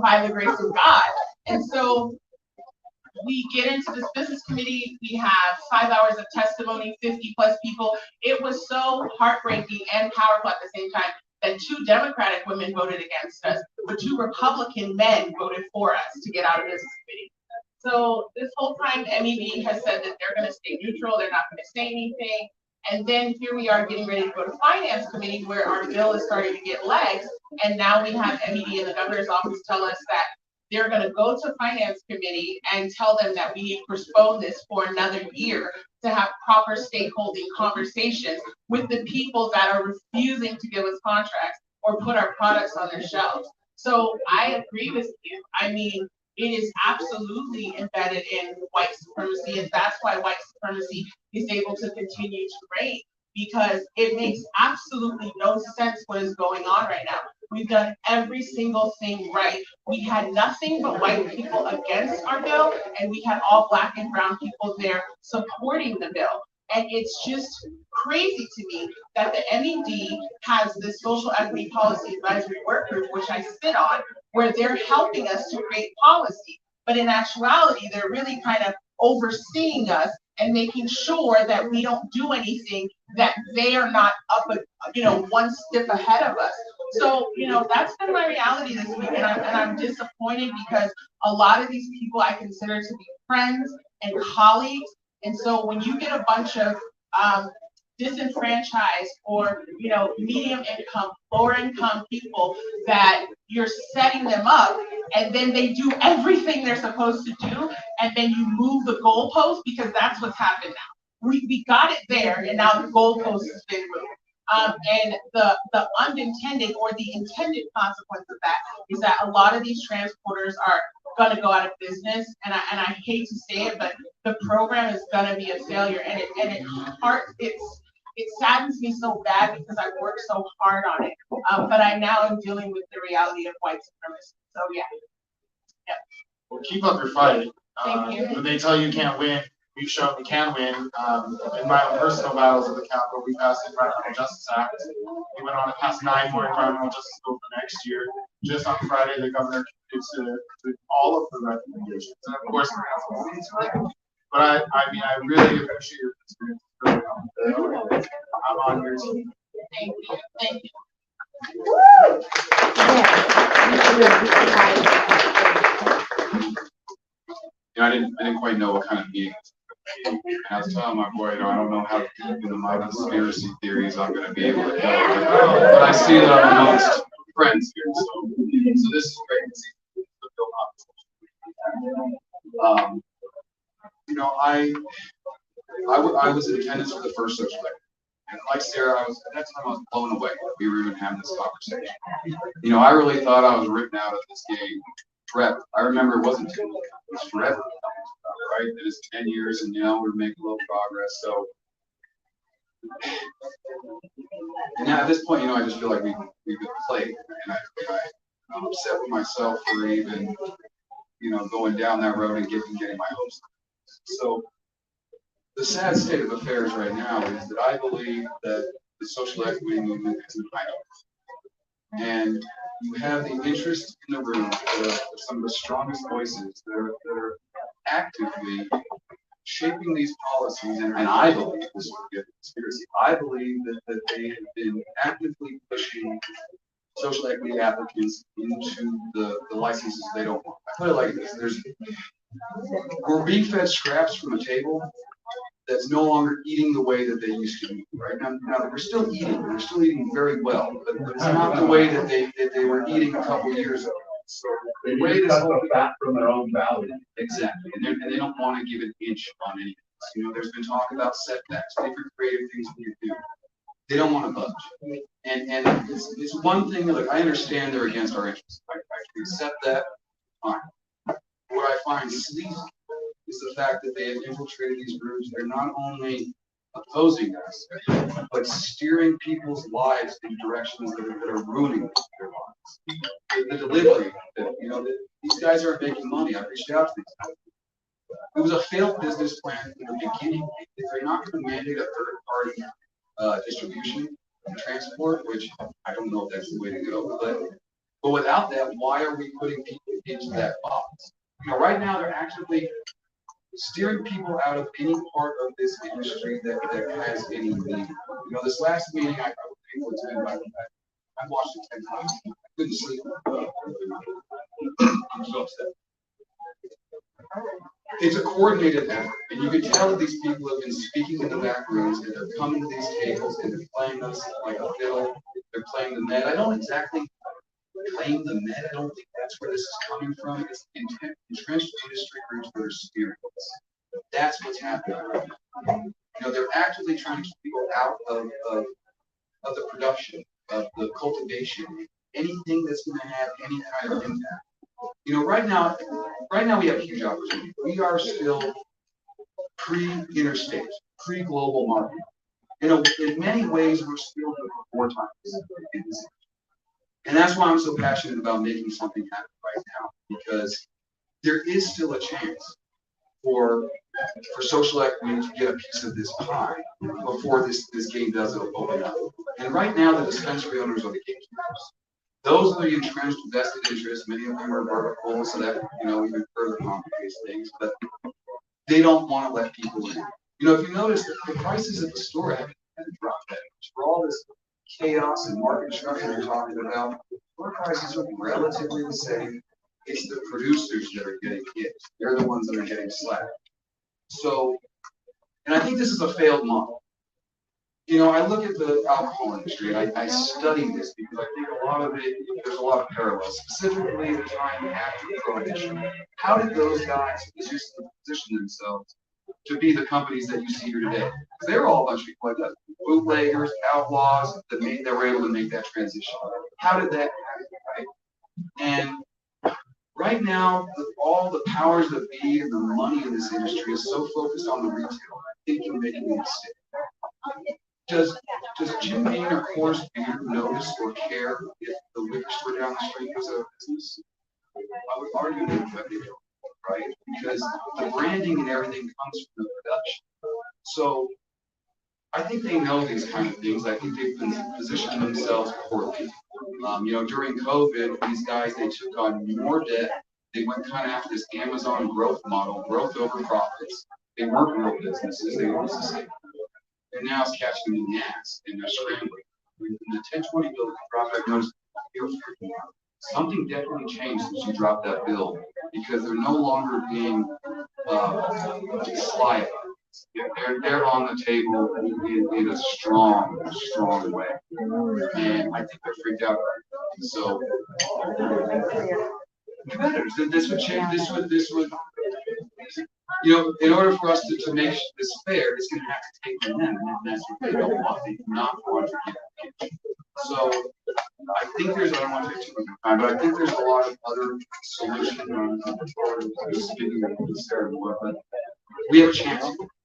By the grace of God. And so we get into this business committee, we have 5 hours of testimony, 50 plus people. It was so heartbreaking and powerful at the same time that 2 Democratic women voted against us, but 2 Republican men voted for us to get out of business committee. So this whole time, MED has said that they're going to stay neutral, they're not going to say anything. And then here we are getting ready to go to Finance Committee where our bill is starting to get legs. And now we have MED and the governor's office tell us that they're going to go to Finance Committee and tell them that we need to postpone this for another year to have proper stakeholding conversations with the people that are refusing to give us contracts or put our products on their shelves. So I agree with you. I mean, it is absolutely embedded in white supremacy, and that's why white supremacy is able to continue to reign, because it makes absolutely no sense what is going on right now. We've done every single thing right. We had nothing but white people against our bill, and we had all Black and brown people there supporting the bill. And it's just crazy to me that the NED has this social equity policy advisory work group, which I sit on, where they're helping us to create policy. But in actuality, they're really kind of overseeing us and making sure that we don't do anything that they are not up, one step ahead of us. So, that's been my reality this week, and I'm disappointed because a lot of these people I consider to be friends and colleagues. And so when you get a bunch of disenfranchised or medium income, lower income people that you're setting them up, and then they do everything they're supposed to do, and then you move the goalpost, because that's what's happened now. We got it there, and now the goalpost has been moved. And the unintended or the intended consequence of that is that a lot of these transporters are going to go out of business, and I hate to say it, but the program is going to be a failure, and it saddens me so bad because I worked so hard on it, but I now am dealing with the reality of white supremacy. So yeah. Well, keep up your fight. Thank you. When they tell you can't win, we've shown we can win. In my own personal battles at the Capitol, we passed the Environmental Justice Act. We went on to pass 9 more environmental justice bills for next year. Just on Friday, the governor committed to all of the recommendations, and of course, but I really appreciate your experience. I'm on your team. Thank you. Thank you. I didn't quite know what kind of meeting. And I was telling my boy, I don't know how deep into my conspiracy theories I'm going to be able to go, but I see that I'm amongst friends here, so this is great to see the build up. I was in attendance for the first social lecture. And like Sarah, at that time I was blown away that we were even having this conversation. I really thought I was written out of this game forever. I remember it wasn't 2 years, it was forever, right? It is 10 years, and we're making a little progress. So, and now at this point, I just feel like we've been played, and I'm upset with myself for even, going down that road and getting my hopes. So, the sad state of affairs right now is that I believe that the social equity movement is in high note. And you have the interest in the room of some of the strongest voices that are actively shaping these policies. And I believe, this would be a conspiracy, I believe that they have been actively pushing social equity applicants into the licenses they don't want. I put it like this: we're being fed scraps from a table that's no longer eating the way that they used to eat, right? Now they're still eating very well, but it's not the way that they were eating a couple years ago. So the way this whole back from their own valley. Exactly, and they don't want to give an inch on anything. There's been talk about setbacks, different creative things we do. They don't want to budge, and it's one thing that, I understand they're against our interests. I can accept that. Fine. What I find sleazy is the fact that they have infiltrated these groups. They're not only opposing us, but steering people's lives in directions that are ruining their lives. The delivery, these guys aren't making money. I reached out to these guys. It was a failed business plan from the beginning. If they're not going to mandate a third-party distribution and transport, which I don't know if that's the way to go, but without that, why are we putting people into that box? Right now they're actively steering people out of any part of this industry that has any meaning. This last meeting I was able to attend. I watched it 10 times. I couldn't sleep. I'm so upset. It's a coordinated effort, and you can tell that these people have been speaking in the back rooms, and they're coming to these tables and they're playing us like a fiddle. They're playing the Med. I don't exactly claim the Med. I don't think that's where this is coming from. It's entrenched industry groups that are steering this. That's what's happening right now. They're actively trying to keep people out of the production, of the cultivation, anything that's going to have any kind of impact. Right now we have huge opportunity. We are still pre-interstate, pre-global market. In many ways, we're still before times. And that's why I'm so passionate about making something happen right now, because there is still a chance for for social equity to get a piece of this pie before this game does open up. And right now, the dispensary owners are the gatekeepers. Those are the entrenched vested interests. Many of them are vertical, so that, even further complicates things. But they don't want to let people in. If you notice, the prices at the store haven't dropped that much. For all this chaos and market structure you're talking about, store prices are relatively the same. It's the producers that are getting hit. They're the ones that are getting slapped. So, and I think this is a failed model. I look at the alcohol industry, and I study this because I think a lot of it, there's a lot of parallels, specifically the time after Prohibition. How did those guys position themselves to be the companies that you see here today? Because they were all a bunch of people like that, bootleggers, outlaws, that were able to make that transition. How did that happen, right? And right now, all the powers that be and the money in this industry is so focused on the retail. I think you're making a mistake. Does Jim Beam or Coors Beer notice or care if the liquor store down the street is a business? I would argue that they don't, right? Because the branding and everything comes from the production. So I think they know these kind of things. I think they've been positioning themselves poorly. During COVID, these guys, they took on more debt. They went kind of after this Amazon growth model, growth over profits. They weren't real businesses. They were just the same. And now it's catching them in the ass, and they're scrambling. When the 1020 bill dropped, I noticed something definitely changed since you dropped that bill, because they're no longer being sly about it. They're on the table in a strong way, and I think they're freaked out. So, competitors, this would change. This would. In order for us to make this fair, it's going to have to take from them, and that's what they don't want. They do not want to get. So, I think I don't want to take too much time, but I think there's a lot of other solutions on speaking of this area more, but we have a chance.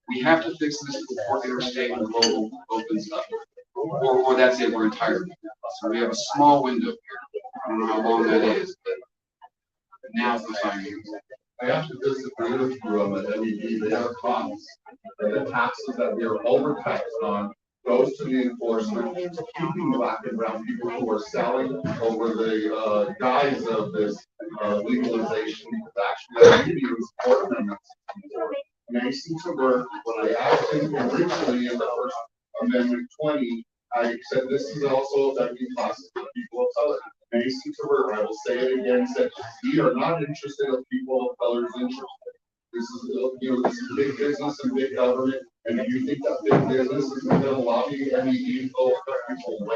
We have to fix this before interstate and global opens up, or that's it. We're entirely. So we have a small window here. I don't know how long that is, but now's the time. I have to disagree with you at MED. They are costs, and the taxes that we are overtaxed on goes to the enforcement, keeping black and brown people who are selling over the guise of this legalization. Actually, use Court Amendment 64. Mason Tver, when I asked him originally in the first Amendment 20, I said this is also affecting classes of people of color. Mason Tver, I will say it again, said we are not interested in people of color's interests. This is big business and big government, and if you think that big business is going to lobby any evil people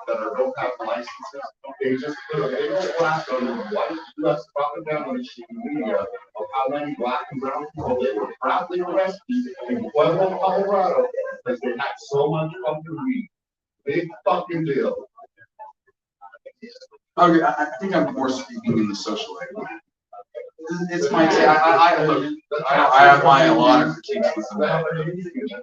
that don't have licenses, they just flash on them. Why did you us propaganda on the media of how many black and brown people they were proudly arrested in Pueblo, Colorado, because they had so much fucking weed? Big fucking deal. Okay, I think I'm more speaking in the social area. It's my take. I have my a lot of critiques of that.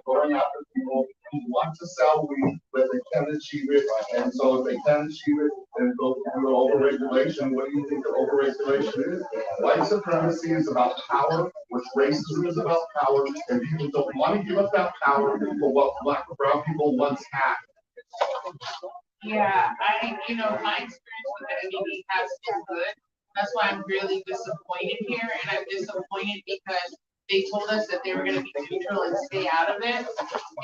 Going after people who want to sell weed, but they can't achieve it, and so if they can't achieve it, then go through overregulation. What do you think of overregulation is? White supremacy is about power, which racism is about power, and people don't want to give up that power for what black and brown people once had. Yeah, my experience with the MED has been good. That's why I'm really disappointed here, and I'm disappointed because they told us that they were going to be neutral and stay out of it.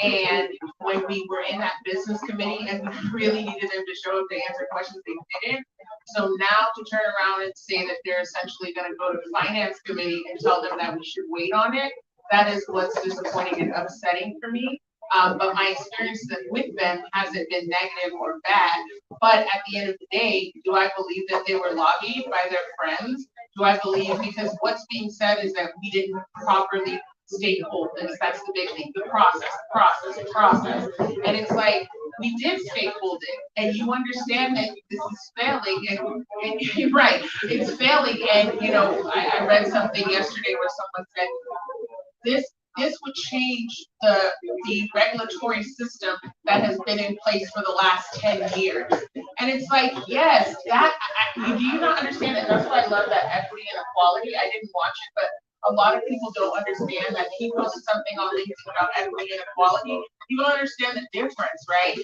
And when we were in that business committee and we really needed them to show up to answer questions, they didn't. So now to turn around and say that they're essentially going to go to the finance committee and tell them that we should wait on it, that is what's disappointing and upsetting for me. But my experience with them hasn't been negative or bad. But at the end of the day, do I believe that they were lobbied by their friends? Do I believe, because what's being said is that we didn't properly stakeholders, that's the big thing, the process. And it's like, we did stakehold it, and you understand that this is failing, and you're right, it's failing. And I read something yesterday where someone said, this would change the regulatory system that has been in place for the last 10 years. And it's like, yes, do you not understand that? That's why I love that equity and equality. I didn't watch it, but a lot of people don't understand that he posted something on LinkedIn about equity and equality. You don't understand the difference, right?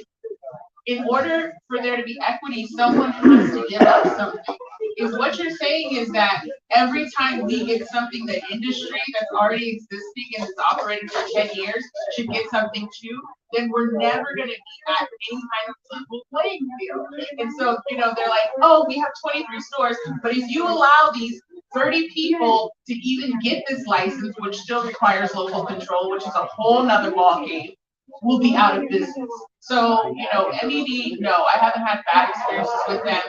In order for there to be equity, someone has to give up something. If what you're saying is that every time we get something, the industry that's already existing and has operated for 10 years should get something too, then we're never gonna be at any kind of level playing field. And so, you know, they're like, oh, we have 23 stores, but if you allow these 30 people to even get this license, which still requires local control, which is a whole nother ballgame, we'll be out of business. So, you know, MED, no, I haven't had bad experiences with them.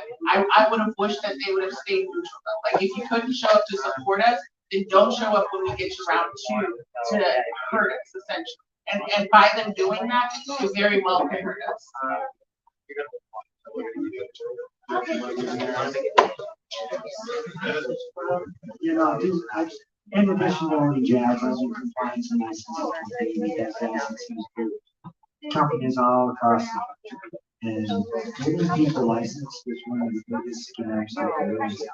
I would have wished that they would have stayed neutral. Like, if you couldn't show up to support us, then don't show up when we get to round 2 to hurt us, essentially. And by them doing that, they very well could hurt us. You know, in addition to only jazz, you can find some licenses, companies all across the country. And giving people license is one of the biggest scams there is.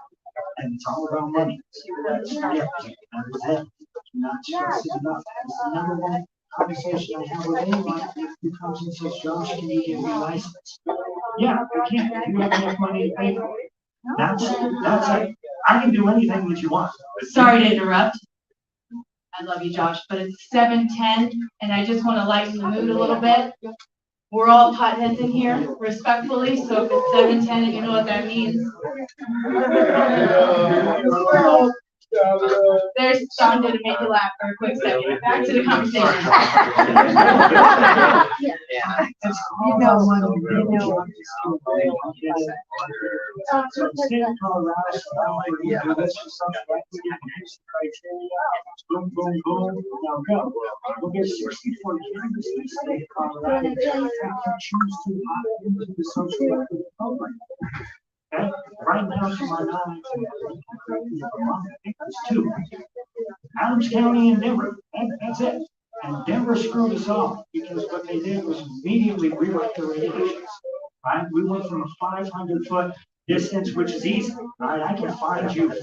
And it's all about money. Yeah, that's it. Not stress it enough. It's the number one conversation I have with anyone who comes and says, Josh, can you give me a license? Yeah, I can. You have enough money to pay for it. That's it. I can do anything that you want. Sorry to interrupt. I love you, Josh, but it's 7:10 and I just want to lighten the mood a little bit. We're all potheads in here, respectfully, so if it's 7:10 and you know what that means. There's Shonda to make you laugh for a quick second. Back to the conversation. You know, so the state of Colorado, this is something like criteria, boom, boom, boom, now go. We'll get 64 cannabis in the state of Colorado if you choose to opt into the social equity program. Okay, right now, to my knowledge, I think there's 2. Adams County and Denver, that's it. And Denver screwed us off because what they did was immediately rewrite the regulations. Right? We went from a 500-foot distance, which is easy. Right? I can find you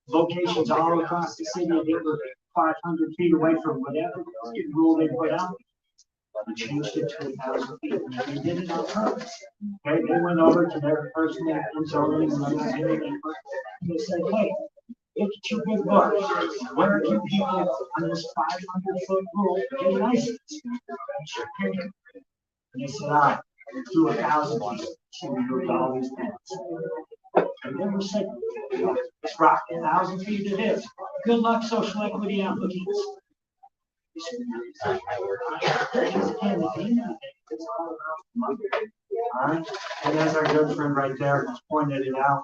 locations all across the city of Denver, 500 feet away from whatever rule they put out. We changed it to 1,000 feet, and they did it on purpose. Okay, they went over to their personal zoning and they said, hey, look at your big books. Where can people on this 500-foot rule get a license? And they said, all right, do 1,000 feet. So we moved all these pens. And then we said, let's rock 1,000 feet it is. Good luck, social equity applicants. Alright, and as our good friend right there pointed it out,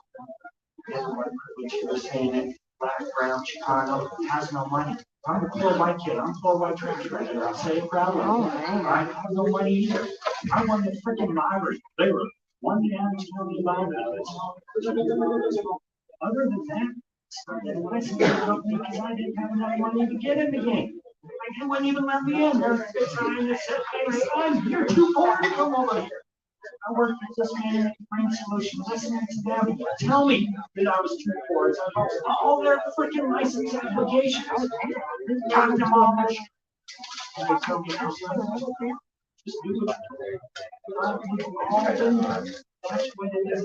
she was saying it, black, brown, Chicano, has no money. I'm a poor white kid, I'm a poor white trash right here, I'll say it proudly. I have no money either. I won the freaking lottery, literally, won the Adams County lottery. Other than that, started a licensing company because I didn't have enough money to get in the game. They wouldn't even let me in. They're trying to say, hey, son, you're too poor to come over here. I worked with this man at Brain Solutions, listening to them tell me that I was too poor. It's all their freaking license applications. Got them all there. And they tell me, just do it. That's what it is.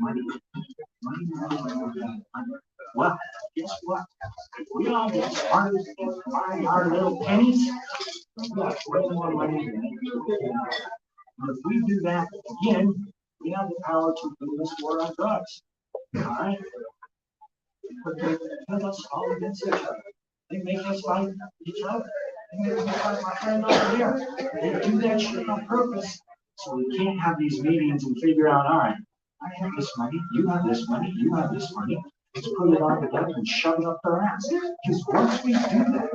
Money. Well, guess what? We all get started buying our little pennies. We got way more money than and if we do that again, we have the power to win this war on drugs. All right? But they put us all against each other. They make us fight each other. They make us fight my friend over here. They do that shit on purpose. So we can't have these meetings and figure out, all right, I have this money, you have this money, you have this money. Let's put it all together and shove it up their ass. Because once we do that,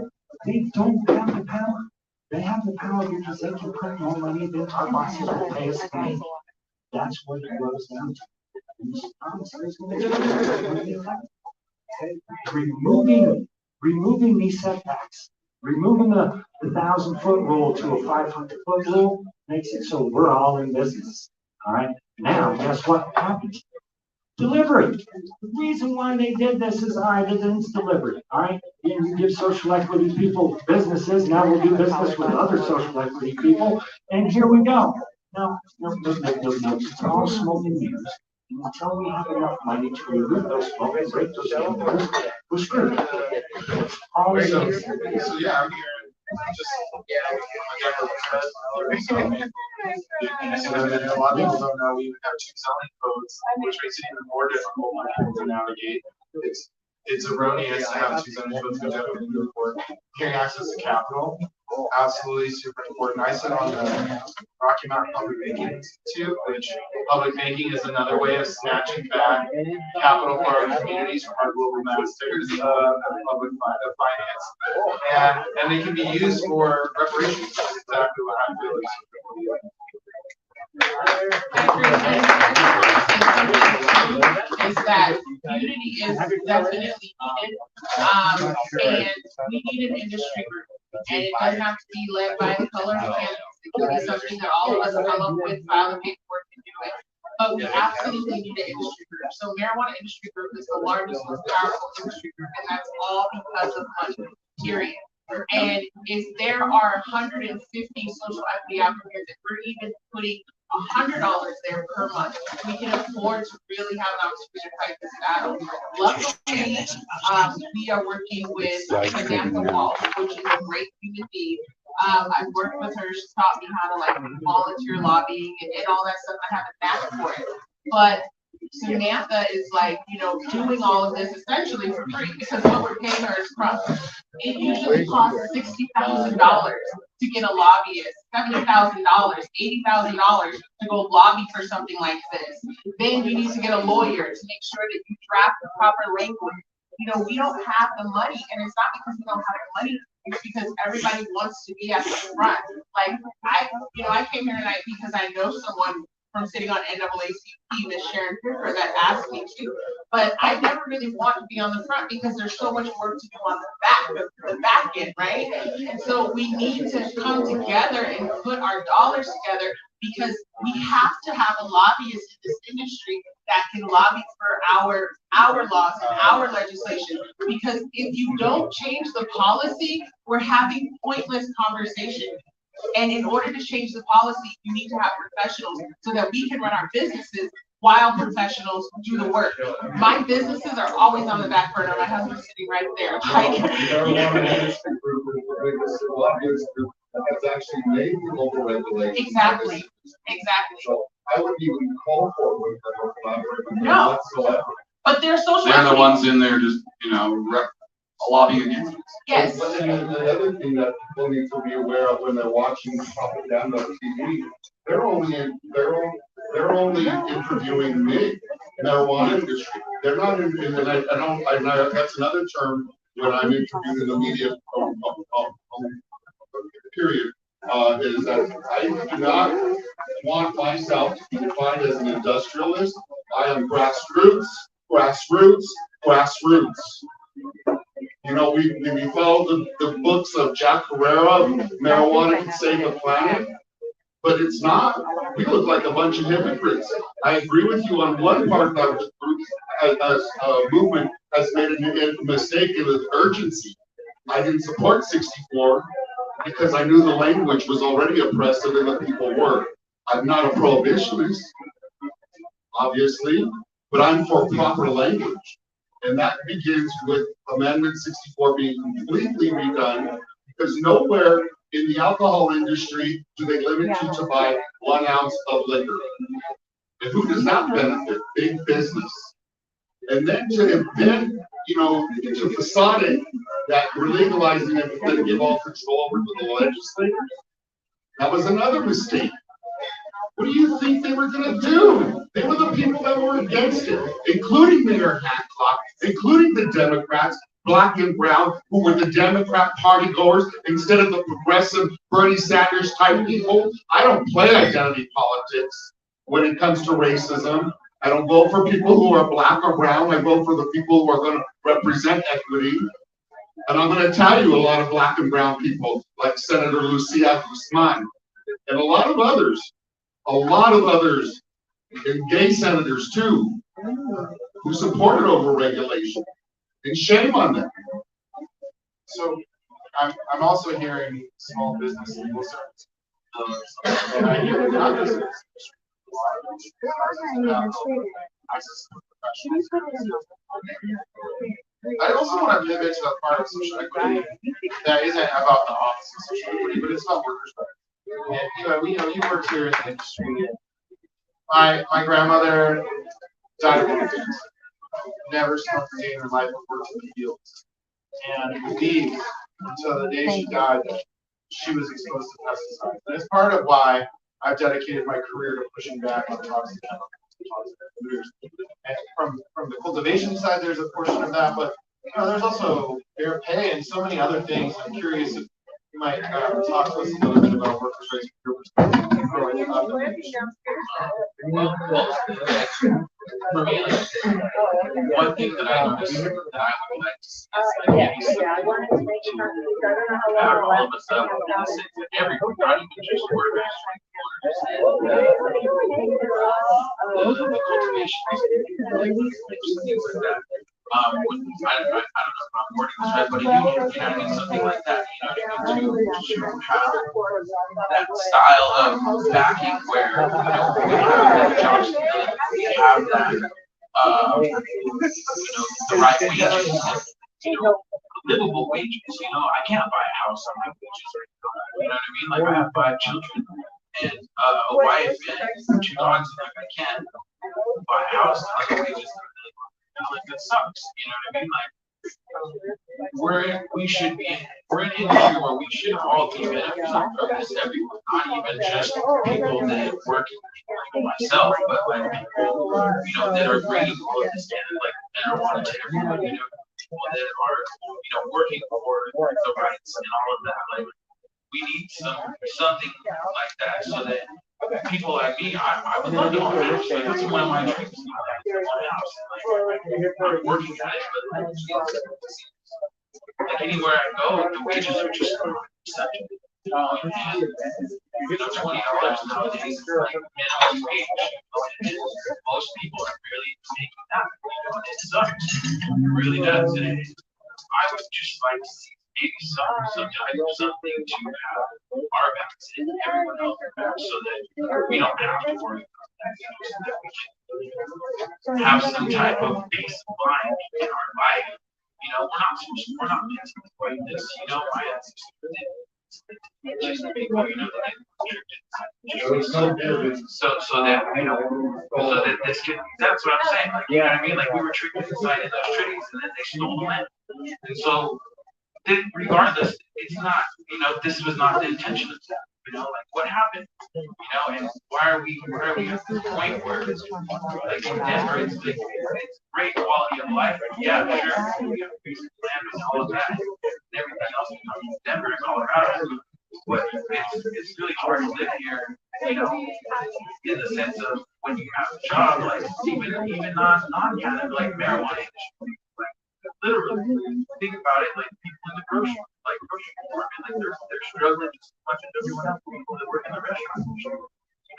they don't have the power. They have the power because they can print more money than our bosses will pay us to make. That's what it goes down to. Removing these setbacks, removing the 1,000-foot rule to a 500-foot rule makes it so we're all in business. All right. Now, guess what happens? Delivery. The reason why they did this is, all right, it's delivery, all right? And you give social equity people businesses, now we'll do business with other social equity people, and here we go. No, it's all smoke and mirrors. Until we have enough money to remove those smoke and break those mirrors, we're screwed. All it So, is. so yeah, I'm here, just, and a lot of people don't know, we even have 2 zoning codes, which makes it even more difficult for people to navigate. It's erroneous to have 2 zoning codes, which have to do report. Hearing access to capital, absolutely super important. I sit on the Rocky Mountain Public Banking Institute, which public banking is another way of snatching back capital for our communities from our global masters of public finance. And they can be used for reparations. That's exactly what I feel is that community is definitely needed. And we need an industry group. And it doesn't have to be led by the color of cannabis. It could be something that all of us come up with, file the paperwork and do it. But we absolutely need an industry group. So marijuana industry group is the largest, most powerful industry group, and that's all because of money, period. And if there are 150 social equity applicants, if we're even putting $100 there per month, we can afford to really have an opportunity to fight this battle. Luckily, we are working with Samantha Wall, which is a great human being. I've worked with her. She's taught me how to like volunteer lobbying and all that stuff. I have a knack for it. But Samantha is like, doing all of this essentially for free because what we're paying her is profit. It usually costs $60,000 to get a lobbyist, $70,000, $80,000 to go lobby for something like this. Then you need to get a lawyer to make sure that you draft the proper language. We don't have the money, and it's not because we don't have the money. It's because everybody wants to be at the front. Like I came here tonight because I know someone from sitting on NAACP, Miss Sharon Cooper, that asked me to. But I never really want to be on the front because there's so much work to do on the back end, right? And so we need to come together and put our dollars together because we have to have a lobbyist in this industry that can lobby for our laws and our legislation. Because if you don't change the policy, we're having pointless conversations. And in order to change the policy, you need to have professionals so that we can run our businesses while professionals do the work. My businesses are always on the back burner. My husband's sitting right there. Has actually made the local regulations. Exactly. So I wouldn't even call for it with the collaborative. No. Whatsoever. But they're social. They're the ones in there just, lobbying against it. Yes. But then the other thing that people need to be aware of when they're watching propaganda on TV, they're only interviewing the marijuana industry. They're not in that's another term when I'm interviewed in the media period, is that I do not want myself to be defined as an industrialist. I am grassroots. We follow the books of Jack Herrera, marijuana can save the planet, but it's not. We look like a bunch of hypocrites. I agree with you on one part that the group as a movement has made a mistake in its urgency. I didn't support 64 because I knew the language was already oppressive and the people were. I'm not a prohibitionist, obviously, but I'm for proper language. And that begins with Amendment 64 being completely redone, because nowhere in the alcohol industry do they limit you to buy 1 ounce of liquor. And who does that benefit? Big business. And then to facade it that we're legalizing it is going to give all control over to the legislators. That was another mistake. What do you think they were going to do? They were the people that were against it, including Mayor Hancock, including the Democrats, black and brown, who were the Democrat party goers instead of the progressive Bernie Sanders type people. I don't play identity politics when it comes to racism. I don't vote for people who are black or brown. I vote for the people who are going to represent equity. And I'm going to tell you a lot of black and brown people, like Senator Lucia Guzman, and a lot of others, and gay senators too, who supported overregulation. And shame on them. So I'm also hearing small business legal service. And I hear not just I also want to pivot to the part of social equity that isn't about the office of social equity, but it's about workers' rights. And you worked here in the industry. My grandmother died of overdose. Never smoked a day in her life or worked in the fields. And believed until the day she died that she was exposed to pesticides. And it's part of why I've dedicated my career to pushing back on toxic chemicals. And from the cultivation side, there's a portion of that, but there's also fair pay and so many other things. I'm curious if you might talk to us a little bit about workers' rights from your perspective growing up in the industry. For me, like, one thing that I noticed that I would like to see is like maybe something to have all of us up in the sense that everyone, not even just workers, the cultivation, like things like that. I don't know if I'm wording this right, but a union, you know what I mean, something like that, you know what I mean, to have that style of backing where, we have that job stability, we have that, the right wages, livable wages, I can't buy a house on my wages right now, you know what I mean, like I have 5 children and a wife and 2 dogs, and like I can't buy a house on the wages like that sucks, you know what I mean? Like we're in an industry where we should all be benefiting from this, everyone, not even just people that work like myself, but like people, that are bringing all of this in, like that are wanting to everyone, people that are, working for the rights and all of that. Like we need something like that so that people like me, I would love to own a house. Like that's one of my dreams. I want a house. Like, I'm working at it, but like anywhere I go, the wages are just exceptional. And $20 nowadays is like minimum wage. And most people are barely making that. And it sucks. It really does. And I would just like to see maybe some type of something to have our backs and everyone else's backs so that we don't have to worry about that. So that we can have some type of baseline in our life. We're not meant to live like this. My ancestors did. Just people, so that this can, that's what I'm saying. Like, you know what I mean? Like we were treated inside in those treaties and then they stole the land. And so regardless, it's not, this was not the intention of that. Like what happened? And why are we at this point where it's like in Denver, it's great quality of life. Yeah, sure, we have piece of land and all of that and everything else, Denver and Colorado. But it's really hard to live here, in the sense of when you have a job, like even non-Canada, like marijuana industry, like literally think about it, like people in the grocery department, like they're struggling just as much as everyone else, people that work in the restaurant industry.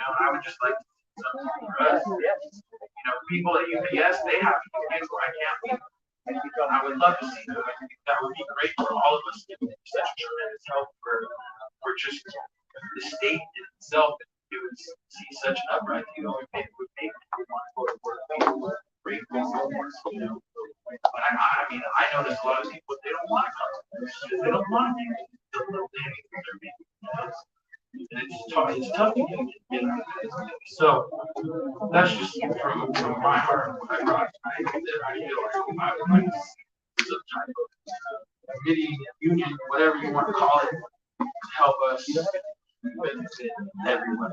I would just like to see something for us. People at UPS, they have to pay, so I can't leave. I would love to see that. I think that would be great for all of us. It would be such tremendous help for just the state in itself. It would see such an uprising. It would make people want to go to work. Great things at work, But I notice a lot of people, they don't want to come. They don't want to make the little things that they're making. And it's tough to get. So that's just from my heart what I brought tonight, that I feel like I would like to see some type of committee, union, whatever you want to call it, to help us benefit everyone.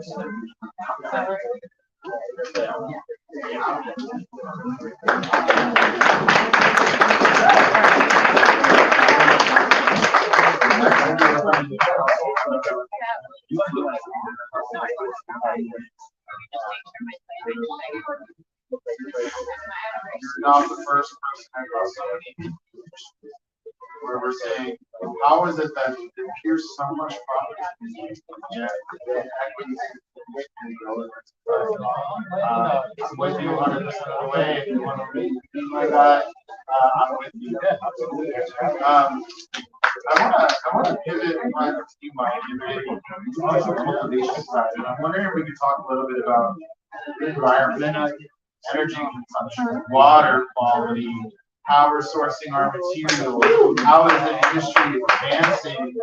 You're not the first person I cross somebody where we're saying, how is it that it appears so much progress? I'm with you 100% of the way. If you want to be my guy, I'm with you. Absolutely. I wanna pivot my team mind on the cultivation side, and I'm wondering if we could talk a little bit about the environment, energy consumption, water quality, how we're sourcing our materials, how is the industry advancing.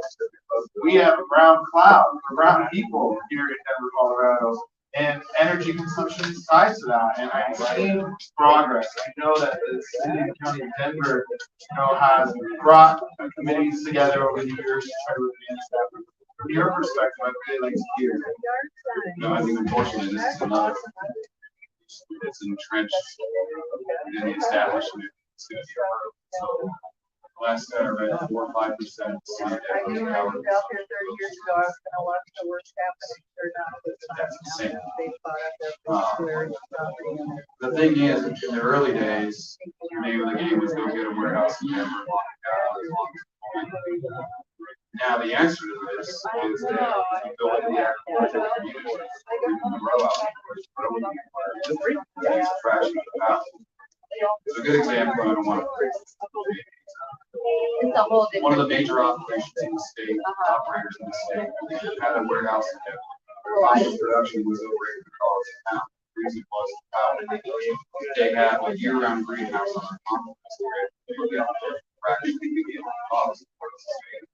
We have a brown cloud, for brown people here in Denver, Colorado, and energy consumption is tied to that. And I've seen progress. I know that the city and county of Denver, has brought committees together over the years to try to advance that. From your perspective, I'd really like to hear. I think unfortunately this is another, it's entrenched in the establishment. It's gonna be a hurdle. So last time I read 4 or 5%. I knew when I moved out here 30 years ago, I was gonna watch the worst happening. Sure enough, it's not. That's insane. They thought up their square property and The thing is, in the early days, the name of the game was go get a warehouse in Denver. Now the answer to this is that you go into the agricultural community, you can grow out it's a fraction of the house. It's a good example. I don't want to. it's a whole One of the different. major operations in the state, operators in the state, had a warehouse in Denver. The production was over 800 a pound. The reason was they had a year-round greenhouse on their complex. They got a fraction of the cost for the state.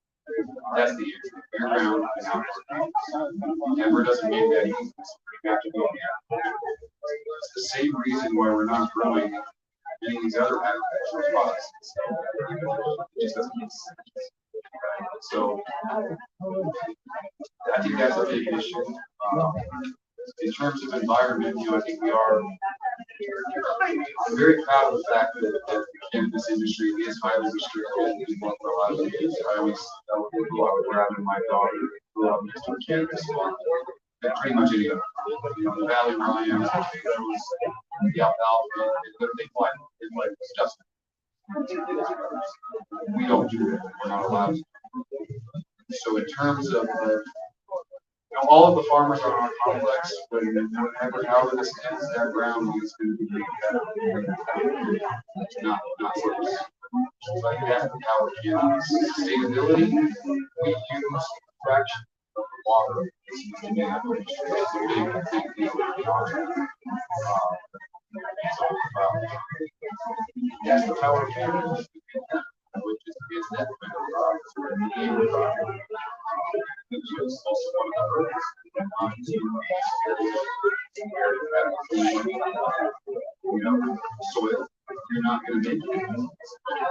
That's the issue. Year-round and outdoor. Denver doesn't make that easy. You have to go there. It's the same reason why we're not growing any of these other agricultural products. It just doesn't make sense. So I think that's a big issue. In terms of environment, I think we are. I'm very proud of the fact that the cannabis industry is highly restricted. For a lot of years, I always tell people I was grabbing my daughter grew up next to a cannabis farm. And pretty much any other, the Valley Lions, potatoes, the alfalfa, they fight. It's like disgusting. We don't do that. We're not allowed to. So in terms of all of the farmers on our complex, whenever, however this ends that ground, it's going to be not worse. So I think that's the power of sustainability. We use fraction of water. It's a big deal. That's the power of cannabis, which is that which is also one of the soil. You're not going to make it.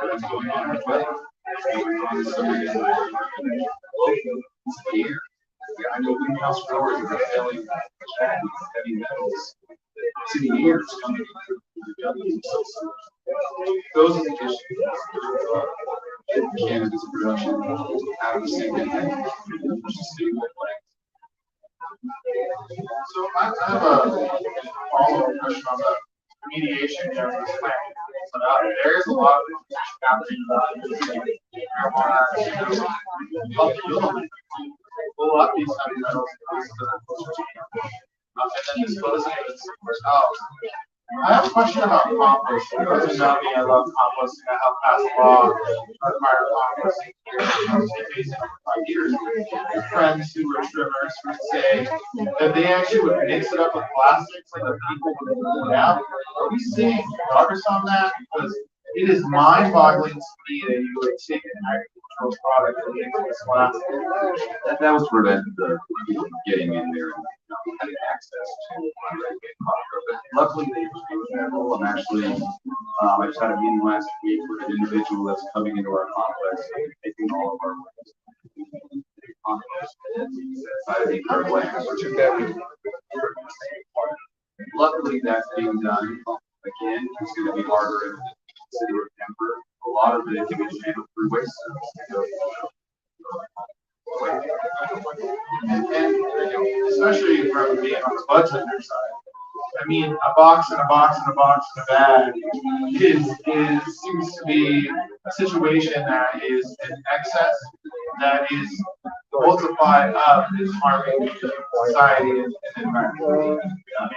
What's going on with weather? It's the air. I know greenhouse growers are failing heavy metals. It's in the air. It's coming in. Those are the issues. Cannabis production out of the same So I have a follow-up question on the mediation here on this plan. There is a lot of happening marijuana, pull up these heavy metals, and then dispose of it somewhere else. I have a question about composting. Those who know me, I love composting. I helped pass a law requiring composting for 5 years. Friends who were trimmers would say that they actually would mix it up with plastics and the people would pull it out. Are we seeing progress on that? Because it is mind-boggling to me that you would take an agricultural product and mix it with plastic. That was prevented the people getting in there and having access to but luckily they were available. I'm actually I just had a meeting last week with an individual that's coming into our complex and taking all of our compost outside of the current land, which is that luckily that's being done. Again, it's going to be harder in the city of Denver. A lot of it can be handled through waste. And especially from being on the budtender side, I mean, a box and a box and a box and a bag seems to be a situation that is in excess, that is multiply up this harmony, society, and environment.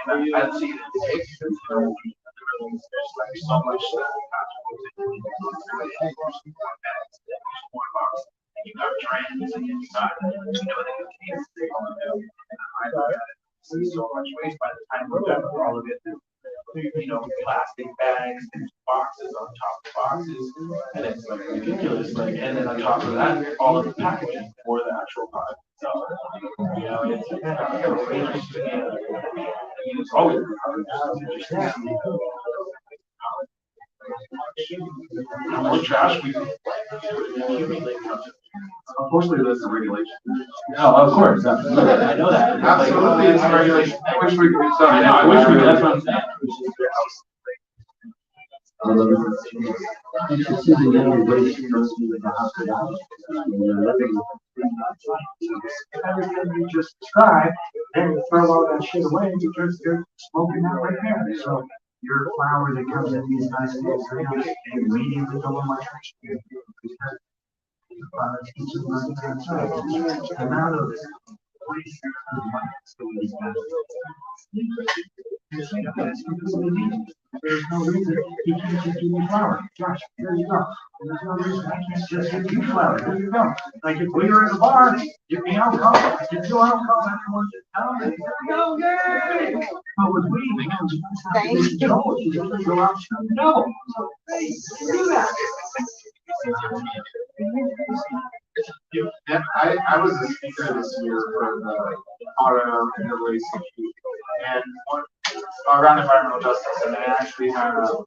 I mean, I see it in takes, there's like so much stuff. You got trends and you got, the kids, they all know. I see so much waste by the time we're done with all of it. Plastic bags and boxes on top of boxes, and it's like ridiculous. Like, and then on top of that, all of the packaging for the actual product itself. It's always how much trash we accumulate. Unfortunately, that's a regulation. No, of course, absolutely. I know that. Absolutely, it's a regulation. I wish we could do something. I wish we could, that's what I'm saying. You should see the younger generation goes to the hospital. If everything you just described, then you throw all that shit away because they're smoking that right there. So your flower that comes in these nice little greenhouses, they immediately go in my trash can. Because the product keeps it running outside. The amount of waste there's no reason you can't just give me flour. Josh, there you go. There's no reason I can't just give you flour. There you go. Like if we were in a bar, give me alcohol. I give you alcohol afterwards. There you go. Yay! But with weed, thank you. Go out and double. Hey, do that. Yeah, I was a speaker this year for the Colorado Interway and around environmental justice, and I actually had a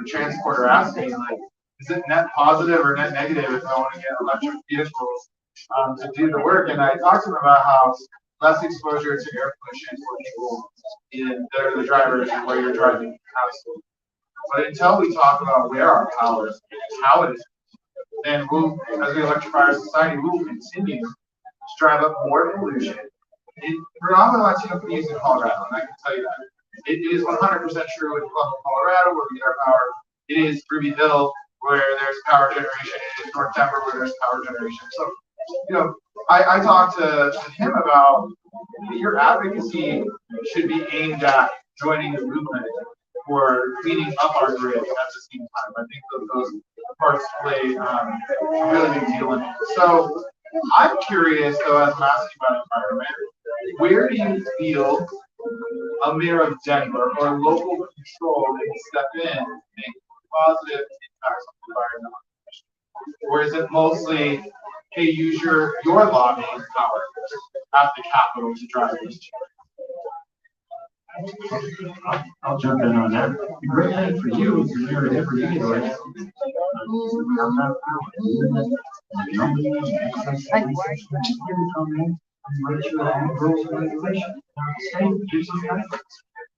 transporter ask me, like, is it net positive or net negative if I want to get electric vehicles to do the work? And I talked to them about how less exposure to air pollution for people that are the drivers and where you're driving household. But until we talk about where our power is, how it is, then we'll, as we electrify our society, we will continue to drive up more pollution. Predominantly Latino communities in Colorado, and I can tell you that. It is 100% true in Colorado, where we get our power. It is Ruby Hill, where there's power generation. It is North Denver, where there's power generation. So, I talked to him about your advocacy should be aimed at joining the movement for cleaning up our grid at the same time. I think those parts play a really big deal in it. So I'm curious, though, as I'm asking about environment, where do you feel a mayor of Denver or local control can step in and make positive impacts on the environment? Or is it mostly, hey, use your lobbying power at the Capitol to drive this change? I'll jump in on that. The great thing for you is you're here every day, right? Make sure that rules and regulations. State gives you guidance.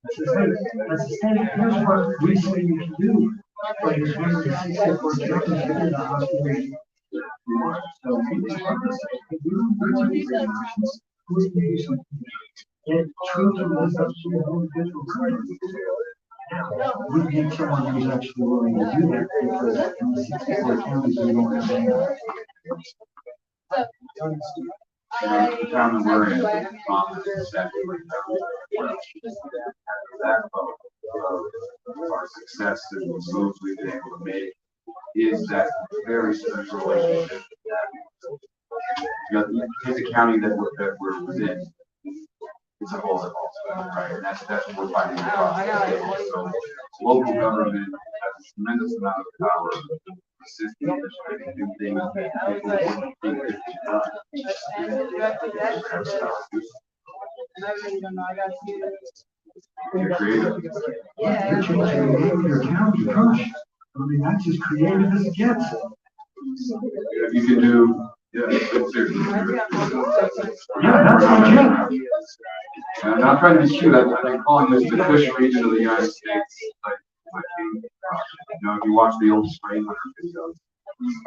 That's the state. Here's what we say you can do. But you're going to see step for judges in the hospital. So people are going to say, you do regulations, who's going to do something? It truly lives up to your individual rights. Now, we need someone who's actually willing to do that because in the 64 counties, we don't have any. The town that we're in, is exactly like that. Our success and the moves we've been able to make is that very special relationship. It's a county that we're within. It's a whole, right? And that's what we're fighting across. So local government has a tremendous amount of power, assisting and do things that people wouldn't think you're creative. You're changing your county, gosh. I mean, that's as creative as it gets. You can do, seriously. Yeah, that's legit. I'm not trying to be cute. I've been calling this the Kush region of the United States. If you watch the old Spray Hunter videos, it's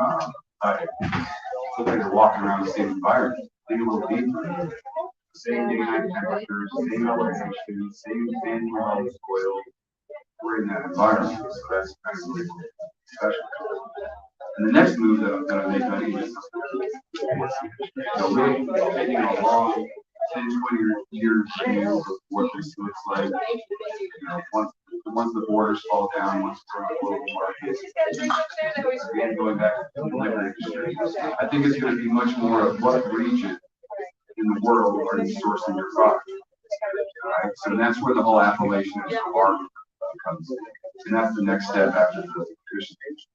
like they're walking around the same environment. Dig a little deeper. Same day-night temperatures, same elevation, same sandy loam soil. We're in that environment, so that's really special. And the next move that I'm going to make, I think, is know, we've been taking a long 10, 20-year view of what this looks like. You know, once the borders fall down, once we're on global markets, again, going back to the liquor industry, I think it's going to be much more of what region in the world are you sourcing your product. Right? So that's where the whole appellation of farming comes in. And that's the next step after the nutrition stage.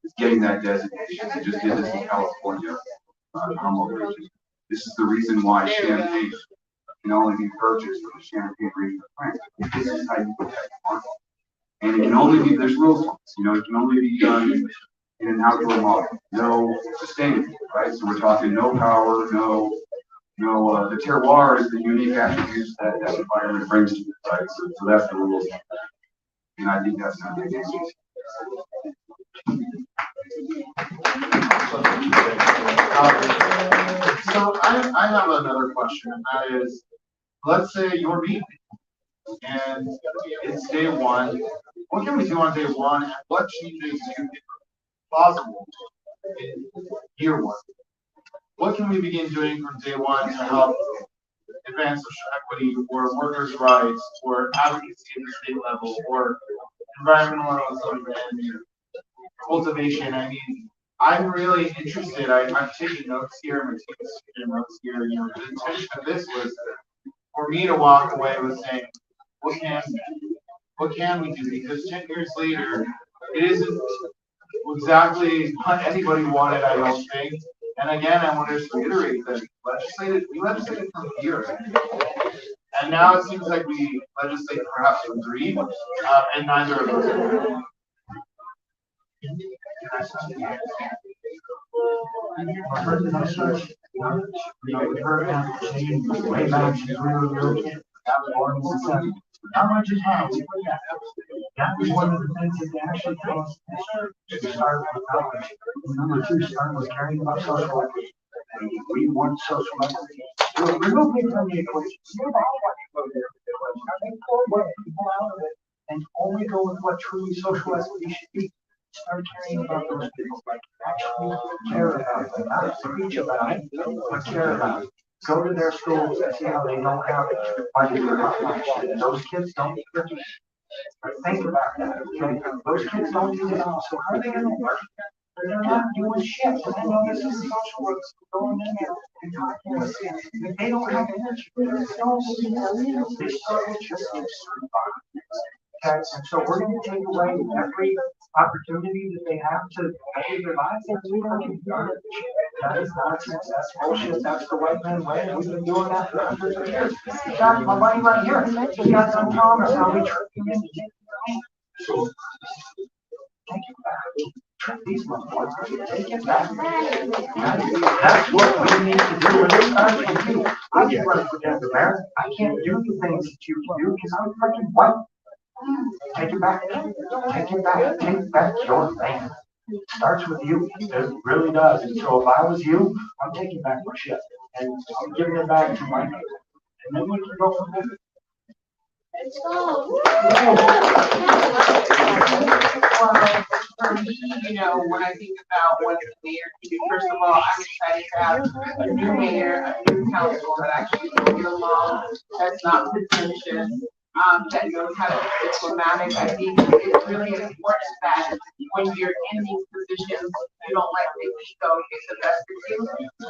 Is getting that designation. We just did this in California, Humboldt region. This is the reason why champagne can only be purchased from the Champagne region of France. This is how you protect the market. And it can only be, there's rules, you know, it can only be done in an outdoor model. No sustainable, right? So we're talking no power, the terroir is the unique attributes that that environment brings to it, right? So that's the rules. And I think that's going to be easy. So I have another question, and that is, let's say you're beef, and it's day one. What can we do on day one, and what changes do you think are possible in year one? What can we begin doing from day one to help advance social equity, or workers' rights, or advocacy at the state level, or environmentalism and cultivation? I mean, I'm really interested. I'm taking notes here. I'm taking notes here. You know, the intention of this was for me to walk away with saying, what can we do? Because 10 years later, it isn't exactly what anybody wanted, I don't think. And again, I want to just reiterate that we legislated for years. And now it seems like we legislate perhaps to agree, and neither of us agree. We heard that saying way back since we were little kids. Not much is how that was one of the things that they actually told us to start with college. Number two, start with caring about social equity. We want social equity. So remove me from the equation. What people out of it and only go with what truly social equity should be. Start caring about those people, like actually care about them, not preach about it, but care about it. Go to their schools and see how they don't have money for hot. Those kids don't get it. Think about that. Okay? Those kids don't use it all. So how are they going to work? They're not doing shit. And I know this is social work going in there and talking with them. If they don't have energy, they start with just okay, and so we're going to take away every opportunity that they have to better their lives. That is nonsense. That's bullshit. That's the white man way. We've been doing that for hundreds of years. Got my buddy right here. He got some Thomas. How we trick him into taking it. So take it back. Trick these motherfuckers. Take it back. That's what we need to do. And this starts with you. I get running for Denver, man. I can't do the things that you can do because I'm freaking white. Take it back. Take it back. Take back your thing. It starts with you. It really does. And so if I was you, I'm taking back my shit. And I'm giving it back to my neighbor. And then we can go from there. Let's go. Well, for me, you know, when I think about what the mayor can do, first of all, I'm excited to have a new mayor, a new council that actually can get along, that's not pretentious, that knows how to be diplomatic. I think it's really important that when you're in these positions, you don't let the ego get the best of you.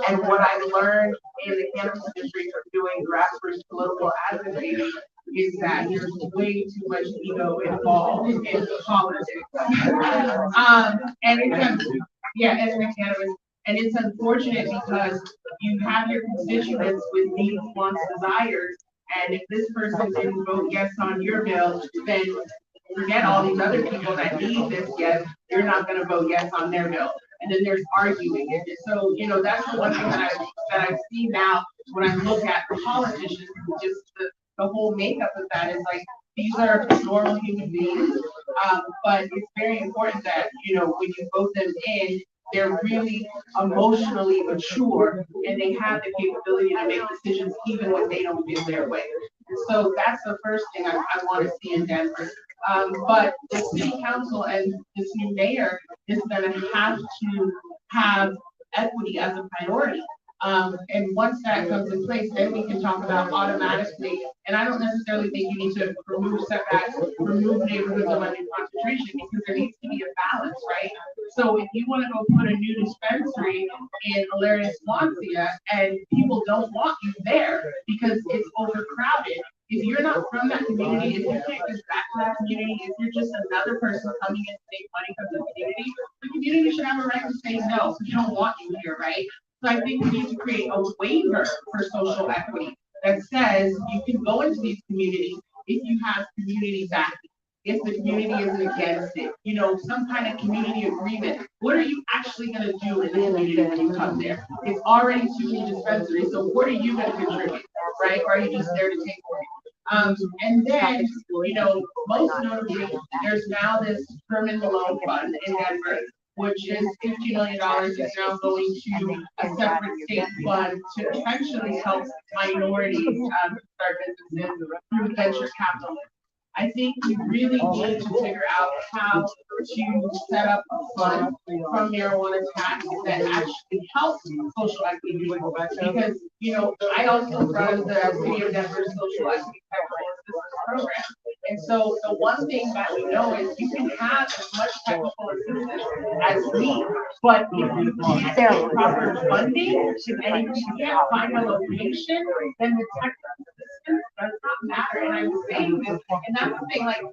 And what I learned in the cannabis industry from doing grassroots political advocacy is that there's way too much ego involved in politics. And it's and in the cannabis. And it's unfortunate because you have your constituents with needs, wants, desires. And if this person didn't vote yes on your bill, then forget all these other people that need this yes, you're not gonna vote yes on their bill. And then there's arguing. And so, you know, that's the one thing that I see now when I look at the politicians, just the whole makeup of that is like, these are normal human beings. But it's very important that, you know, when you vote them in, they're really emotionally mature and they have the capability to make decisions even when they don't get their way. And so that's the first thing I want to see in Denver. But the city council and this new mayor is going to have equity as a priority. And once that comes in place, then we can talk about automatically, and I don't necessarily think you need to remove setbacks, remove neighborhoods of undue concentration, because there needs to be a balance, right? So if you want to go put a new dispensary in Alaria, Swansea, and people don't want you there because it's overcrowded, if you're not from that community, if you can't give back to that community, if you're just another person coming in to make money from the community should have a right to say no, we don't want you here, right? So I think we need to create a waiver for social equity that says you can go into these communities if you have community backing, if the community isn't against it, you know, some kind of community agreement. What are you actually going to do in the community when you come there? It's already too many dispensaries, so what are you going to contribute, right? Or are you just there to take money? And then, you know, most notably, there's now this Herman Malone Fund in Denver, which is $50 million, is now going to a separate state fund to essentially help minorities start businesses through venture capital. I think we really need to figure out how to set up a fund from marijuana tax that actually helps social equity, because, you know, I also run the City of Denver Social Equity Technical Assistance Program. And so the one thing that we know is you can have as much technical assistance as need, but if you can't get proper funding and if you can't find a location, then the technical assistance does not matter. And I'm saying this, and that's the thing, like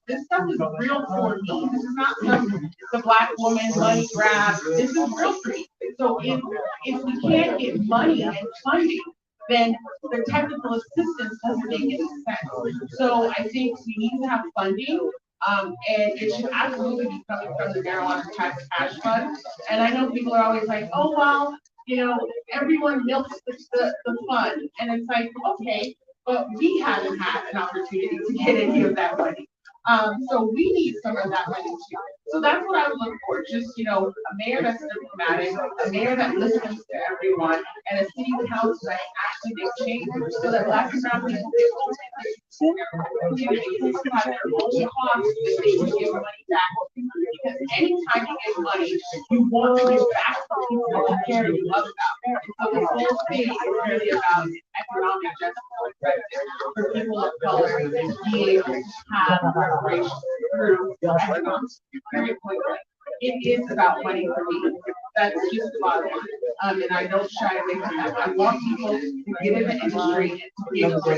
this stuff is real for me. This is not some the Black woman money grab. This is real for me. So if we can't get money and funding, then the technical assistance doesn't make any sense. So I think we need to have funding, and it should absolutely be coming from the marijuana tax cash fund. And I know people are always like, oh, well, you know, everyone milks the fund. And it's like, okay, but we haven't had an opportunity to get any of that money. So we need some of that money too. So that's what I would look for. Just, you know, a mayor that's diplomatic, a mayor that listens to everyone, and a city council that actually makes change so that Black and brown people can communities have their own costs that they can give money back. Because anytime you give money, you want to give back to people that you care and you love about. So this whole thing is really about economic justice for people of color to be able to have reparations through economic. Very quickly. It is about money for me. That's just the bottom line. And I don't shy away from that. I want people to get in the industry and to be able to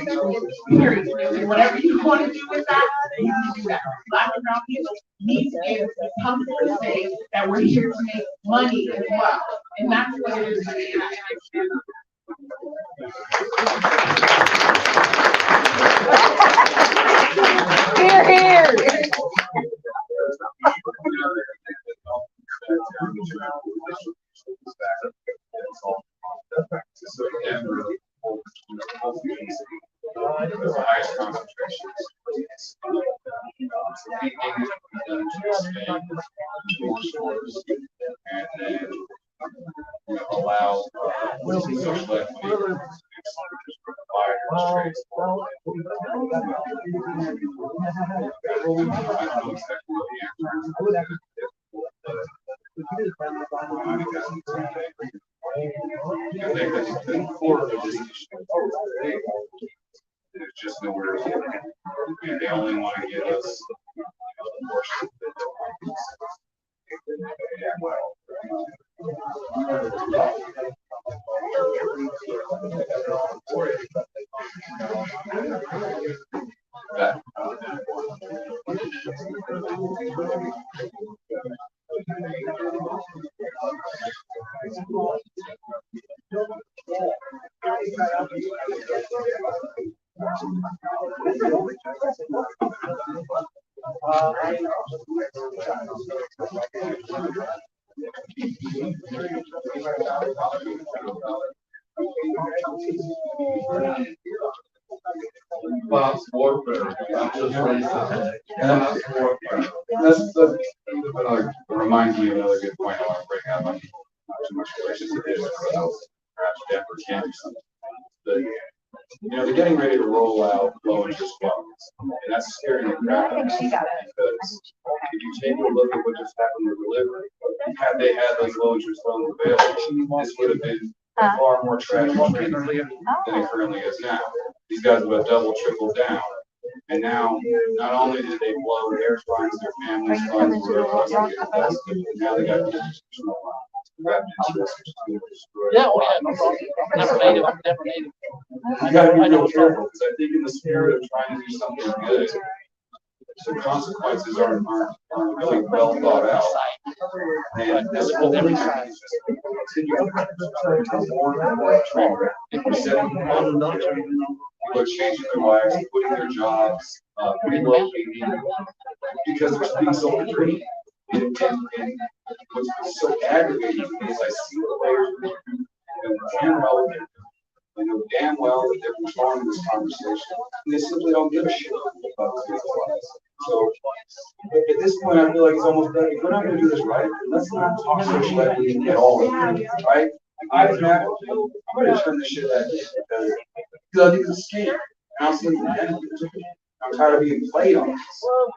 experience it. And whatever you want to do with that, you can do that. Black and brown people need to be able to be comfortable to say that we're here to make money as well. And that's what it is for me. And I stand up. Here, here. So Denver, the highest concentrations. Anything that can be done to expand more stores and then, you know, allow social equity. I think that's the core of this issue. There's just nowhere to go. And they only want to give us a portion Class warfare, not just racism. Class warfare. That's the, reminds me of another good point I want to bring up. Not too much relation to this, but perhaps Denver can do something. You know, they're getting ready to roll out low interest loans, and that's scaring the crap out of me because if you take a look at what just happened with delivery, had they had those low interest loans available, this would have been a far more tragic than it currently is now. These guys would have double, tripled down. And now, not only did they blow their funds, their families' funds, were invested, now they got institutional wrapped interest, which is going to destroy. Yeah, well, yeah, no problem. I'm never native, I'm never native. You gotta be real careful, because I think in the spirit of trying to do something good, the consequences aren't really well thought out. And this whole thing is just continuing to more and more trend. If we're setting people up, people are changing their lives, quitting their jobs, relocating, because they're being so free. And what's so aggravating is I see the players and damn well, they know damn well that they're controlling this conversation, and they simply don't give a shit about the lives. So at this point, I feel like it's almost better. If we're not going to do this right, let's not talk social equity at all, right? I'm going to turn this shit back in because I think it's a scam. I'm I'm tired of being played on this.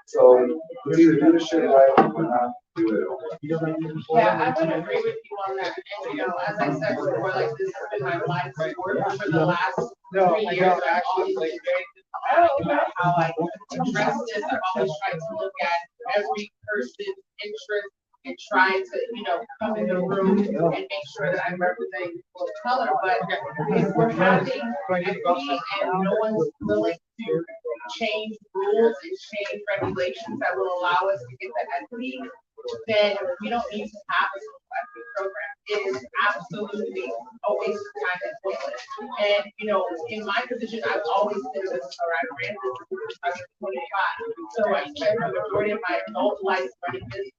So we either do this shit right or not do it. Yeah, I would agree with you on that. And, you know, as I said before, like, this has been my life's work for the last 3 years. I've always been very systematic about how I address this. I've always tried to look at every person's interest and try to, you know, come in the room and make sure that I'm representing people of color. But if we're having equity and no one's willing to change rules and change regulations that will allow us to get the equity, then we don't need to have a social equity program. It is absolutely a waste of time and pointless. And, you know, in my position, I've always been a business owner. I ran business since I was 25. So I spent the majority of my adult life running business.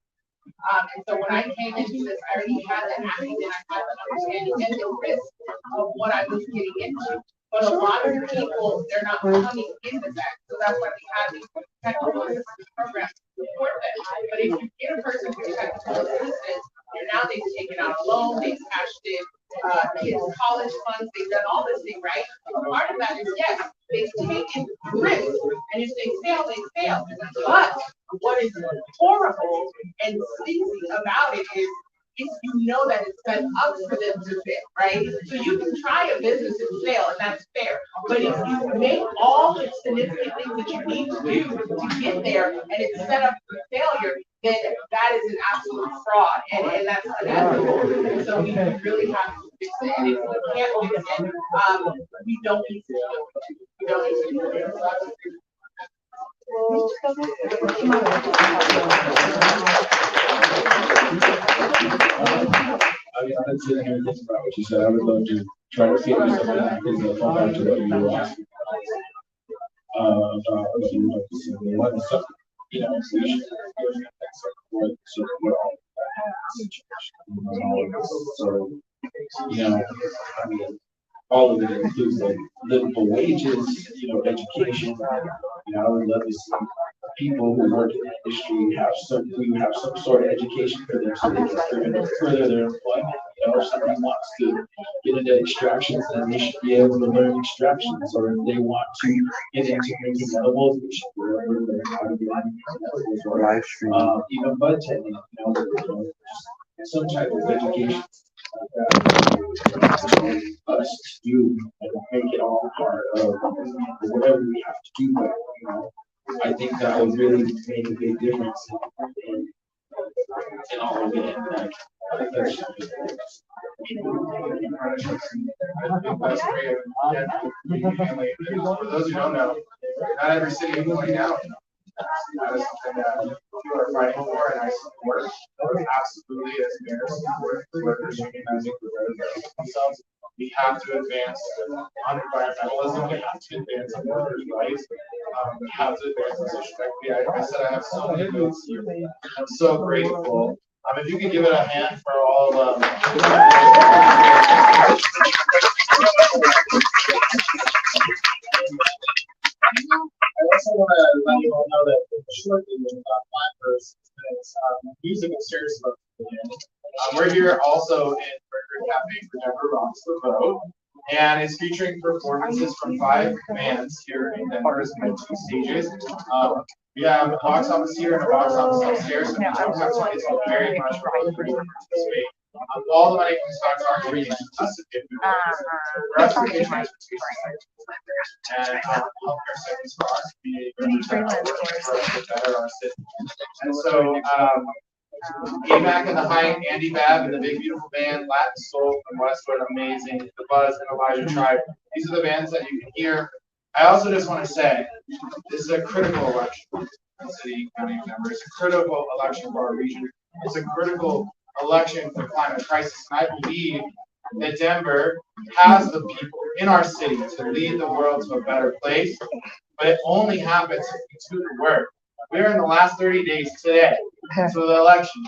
And so when I came into this, I already had the acumen, I had the understanding and the risk of what I was getting into. But a lot of people, they're not coming into that. So that's why we have these technical assistance programs to support them. But if you get a person with technical assistance, and now they've taken out a loan, they've cashed in kids' college funds, they've done all this thing, right? Part of that is, yes, they've taken risk. And if they fail, they fail. But what is horrible and sleazy about it is if you know that it's set up for them to fail, right? So you can try a business and fail, and that's fair. But if you make all the significant things that you need to do to get there, and it's set up for failure, then that is an absolute fraud, and that's unethical. And so we really have to fix it. And if we can't fix it, we don't need to do it. We don't need to do it. I'm sitting here thinking about what you said. I would love to try to figure something out because I'll come back to what you were asking. What you were saying. What is something, you know, we should so, you know, I mean, all of it includes like livable wages, you know, education. You know, I would love to see people who work in the industry we would have some sort of education for them so they can further their employment. You know, if somebody wants to get into extractions, then they should be able to learn extractions, or if they want to get into making edibles, they should learn how to get into edibles, or even bud tending, you know, some type of education. Us to do and make it all part of whatever we have to do, but you know, I think that would really make a big difference in all of it. That's great. For those who don't know, not every city is going out. That is something that people are fighting for, and I support. Absolutely, as mayors, workers, unionizing for themselves. We have to advance on environmentalism. We have to advance on workers' rights. We have to advance on social equity. I said I have so many votes here. I'm so grateful. If you could give it a hand for all of them. I also want to let you all know that shortly in about 5 minutes, music and serious about we're here also in Mercury Cafe for Denver Rocks the Vote, and it's featuring performances from 5 bands here in Denver in 2 stages. We have a box office here and a box office upstairs, and we don't have tickets for very much for other people to participate. All the money from stocks are free to us if we want. For us, we pay transportation and healthcare savings for us. We represent our workers for us to better our city. And so, AMAC and the Height, Andy Babb and the Big Beautiful Band, Latin Soul from Westwood, amazing. The Buzz and Elijah Tribe. These are the bands that you can hear. I also just want to say, this is a critical election for the city county members. It's a critical election for our region. It's a critical election for climate crisis. And I believe that Denver has the people in our city to lead the world to a better place. But it only happens if we do the work. We're in the last 30 days today to the election.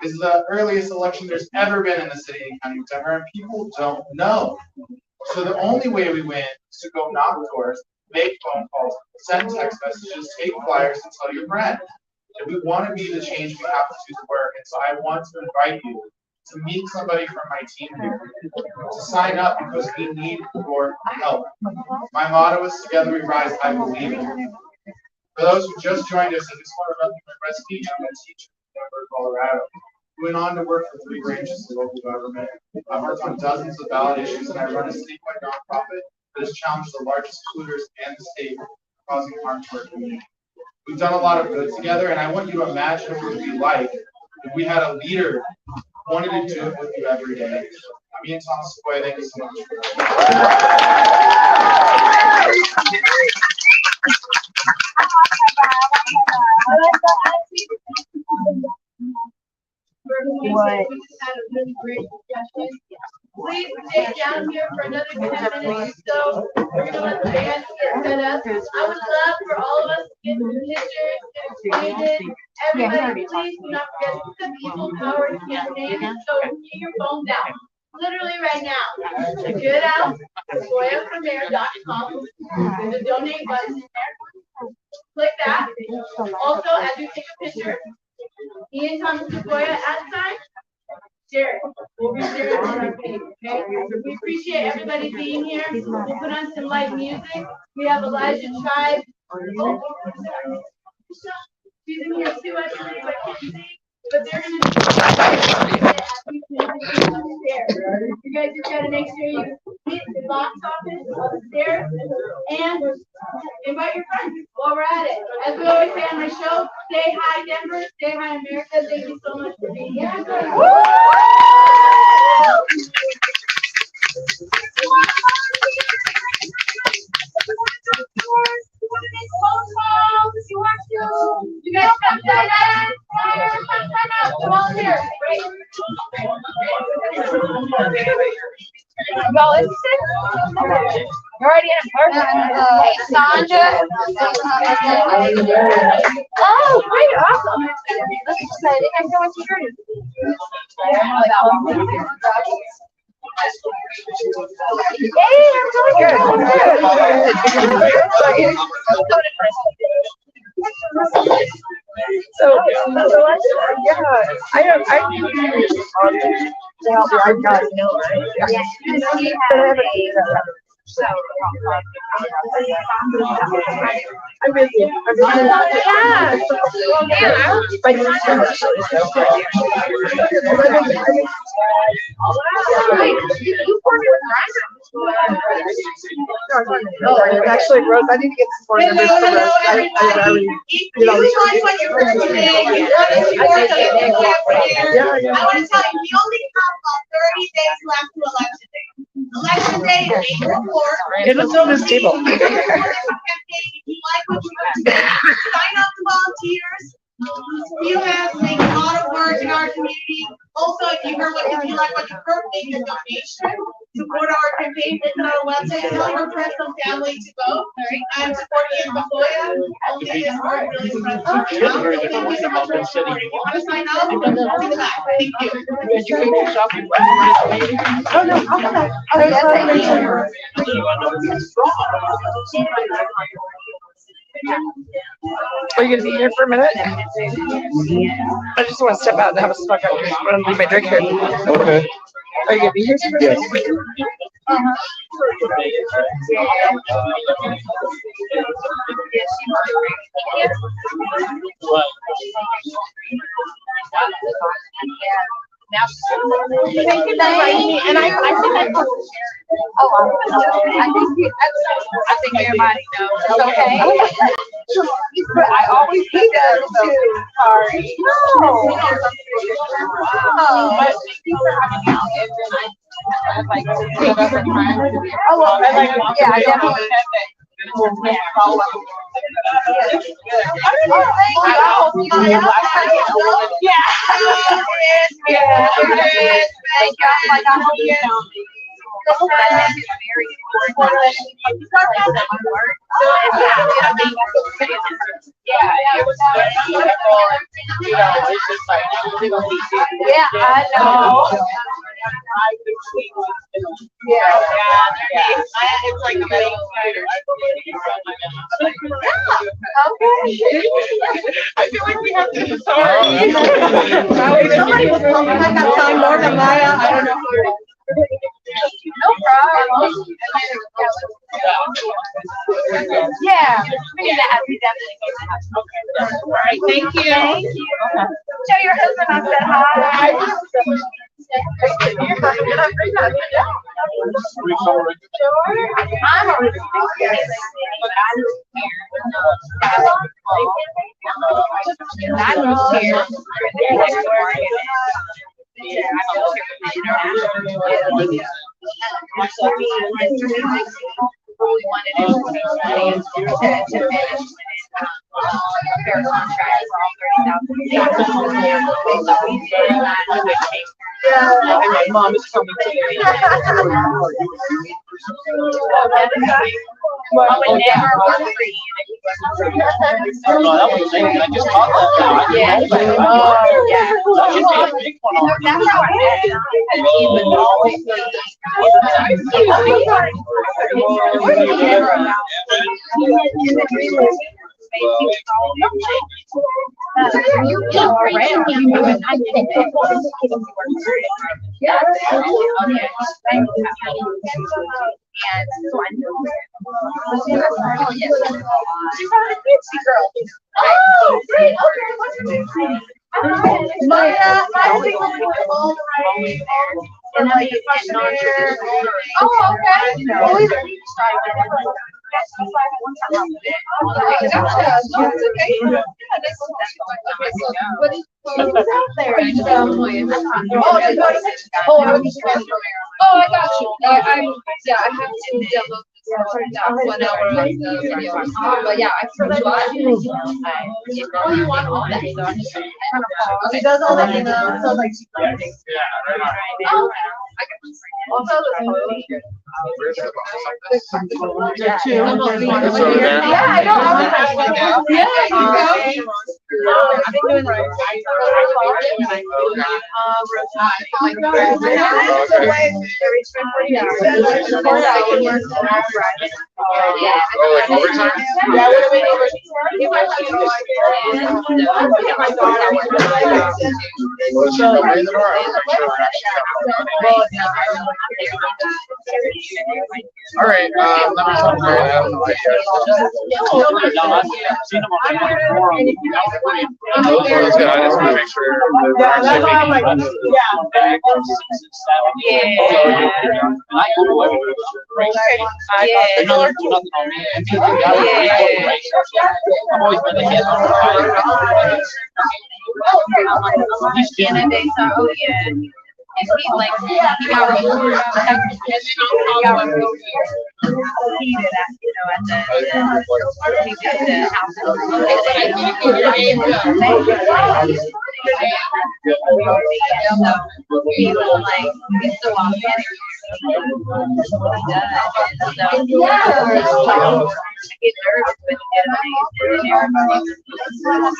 This is the earliest election there's ever been in the city and county of Denver, and people don't know. So the only way we win is to go knock doors, make phone calls, send text messages, take flyers, and tell your friends. If we want to be the change, we have to do the work. And so I want to invite you to meet somebody from my team here, to sign up because we need your help. My motto is Together We Rise, I believe in you. For those who just joined us, I just want to run through my resume. I'm a teacher in Denver, Colorado. Went on to work for 3 branches of local government. I've worked on dozens of ballot issues, and I run a statewide nonprofit that has challenged the largest polluters and the state, causing harm to our community. We've done a lot of good together, and I want you to imagine what it would be like if we had a leader who wanted to do it with you every day. I'm Ian Thomas Boy. Thank you so much for What? We just had a really great discussion. Please stay down here for another 10 minutes or so. We're gonna let the band get set up. I would love for all of us to get some pictures, get acquainted. Everybody, please do not forget the People Power campaign. So get your phones out. Literally right now. Check it out. SequoiaPremier.com. There's a donate button in there. Click that. Also, as you take a picture, Ian Thomas Sequoia @ share it. We'll be sharing it on our page, okay? We appreciate everybody being here. We'll put on some light music. We have Elijah Tribe. She's in here too, I believe, I can't see. But they're gonna you guys just gotta make sure you hit the box office upstairs and invite your friends while we're at it. As we always say on my show, stay high Denver, stay high America. Thank you so much for being here. You guys come down. Come on here. Well, it's you're already in person. Hey, Sandra. Oh, great, awesome. That's exciting. I'm going to journey. Hey, I'm doing good. So yeah, I don't. I've got no. So I'm busy. Yeah. Actually, Rose, I need to get some more numbers for Rose. I want to tell you, we only have about 30 days left to election day. Election day is April 4th. It was on this table. If you like what you do, sign up to volunteers. You have to make a lot of work in our community. Also, if you like what you heard, make a donation. Support our campaign. Visit our website. Tell your friends and family to vote. And support Ian Sequoia. Only his heart really spreads around. Thank you so much for supporting. If you want to sign up, go to the back. Thank you. Did you make yourself? Oh no, I'll come back. Are you gonna be here for a minute? I just want to step out and have a smoke. I just want to leave my drink here. Okay. Are you gonna be here? Yes. Now thank you, and I think I I think everybody knows. It's okay. I always do that too. Sorry. But thank you for having me out. Yeah, I definitely. Yeah, I know. It's like a metal spider. I feel like we have to. Sorry. Somebody was talking like that sound more than Maya. I don't know. No problem. Yeah, we definitely All right, thank you. Thank you. Tell your husband I said hi. I'm already My mom is coming today. I would never work for you. Oh, that was amazing. I just caught that. Yeah. That should be a big one on. That's how I met him. He was always Oh, I got you. I have to demo whatever the video. But yeah, I can try. Oh, you want all that? He does all that, so like. Oh, also the movie. Yeah, I know. I've been doing the All right, let me talk about Those guys, I just want to make sure. And he like, he got removed. He got removed. He did that, you know, at the, he did the house. He was like, he's so authentic. He does. I get nervous when you get amazed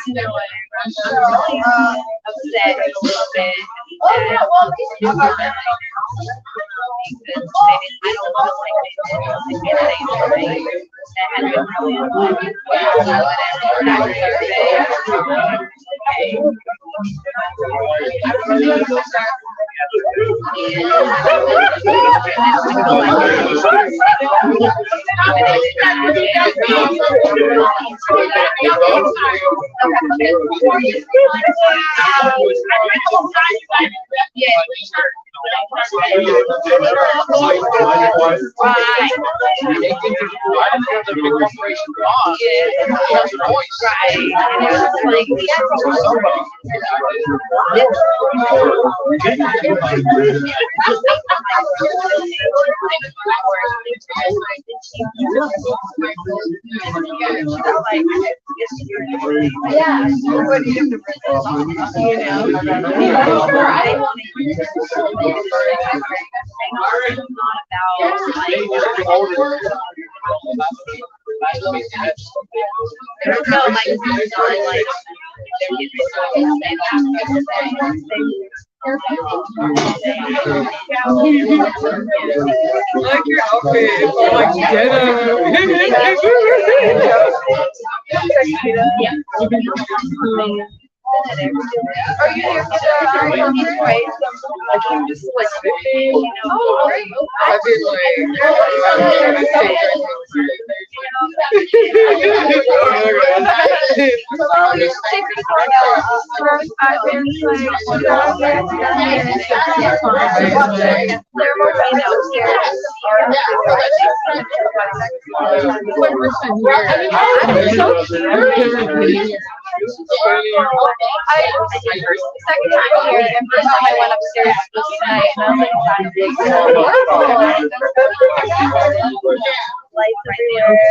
and everybody upset a little bit. I don't feel like that had been really annoying. Yeah. Like your outfit. Oh, like Are you here for the conference, right? I can just like Oh, great. I've been Second time here, and first time I went upstairs was tonight, and I was like, lights everywhere.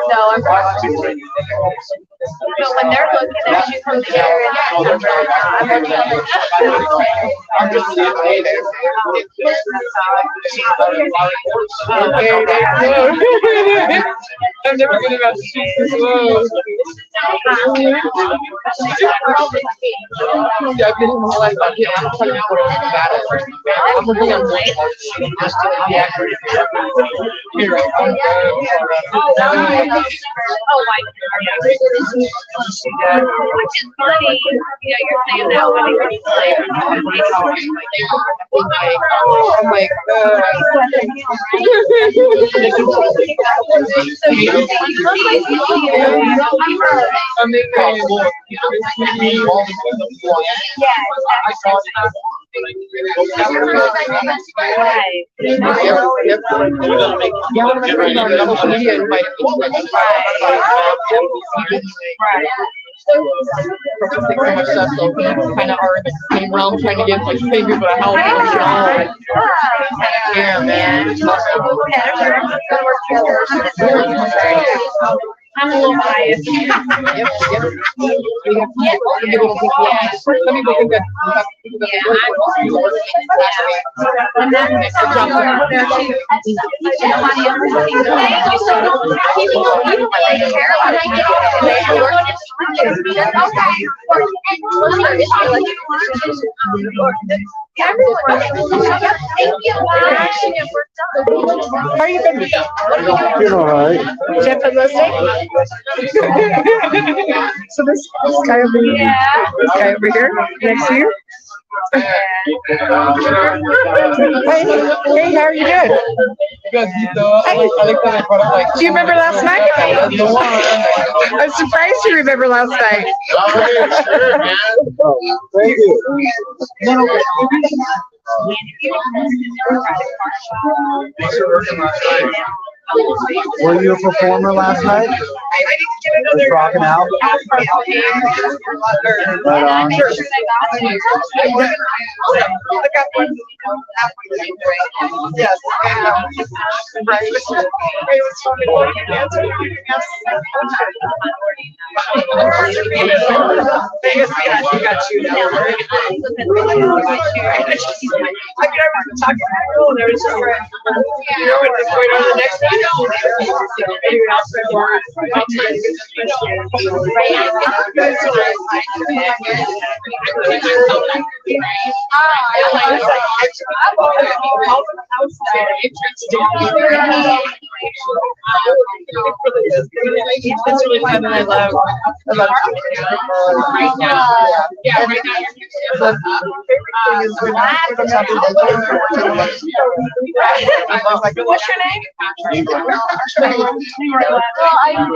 No, I'm not. So when they're looking at you from the air, I'm looking I'm never gonna have to shoot this low. Yeah, I've been in my life on here. I'm talking about what I'm bad at. I'm looking on late. Just to be accurate. Here, I'm which is funny. Yeah, you're saying that when you're playing. Oh my god. I'm kind of are in the same realm trying to get like same people to help. Yeah, man. I'm a little biased. Some people think that And then there's a job there too. Nobody else is looking to make you so people really care about it. how are you been with that? You're all right. Jeff and Leslie? So this guy over here, this guy over here, next to you. Hey, hey, how are you doing? Good. Do you remember last night? I'm surprised you remember last night. Sure, man. Thank you. Thanks for working last night. Were you a performer last night? Just rocking out? Right on. Yes. Right. It was funny. Vegas, you got you now. I remember talking to her, and there was just, you know, when it's going on the next one. It's really fun and I love Right now, yeah, right now your picture. the favorite thing is when I put them what's your name?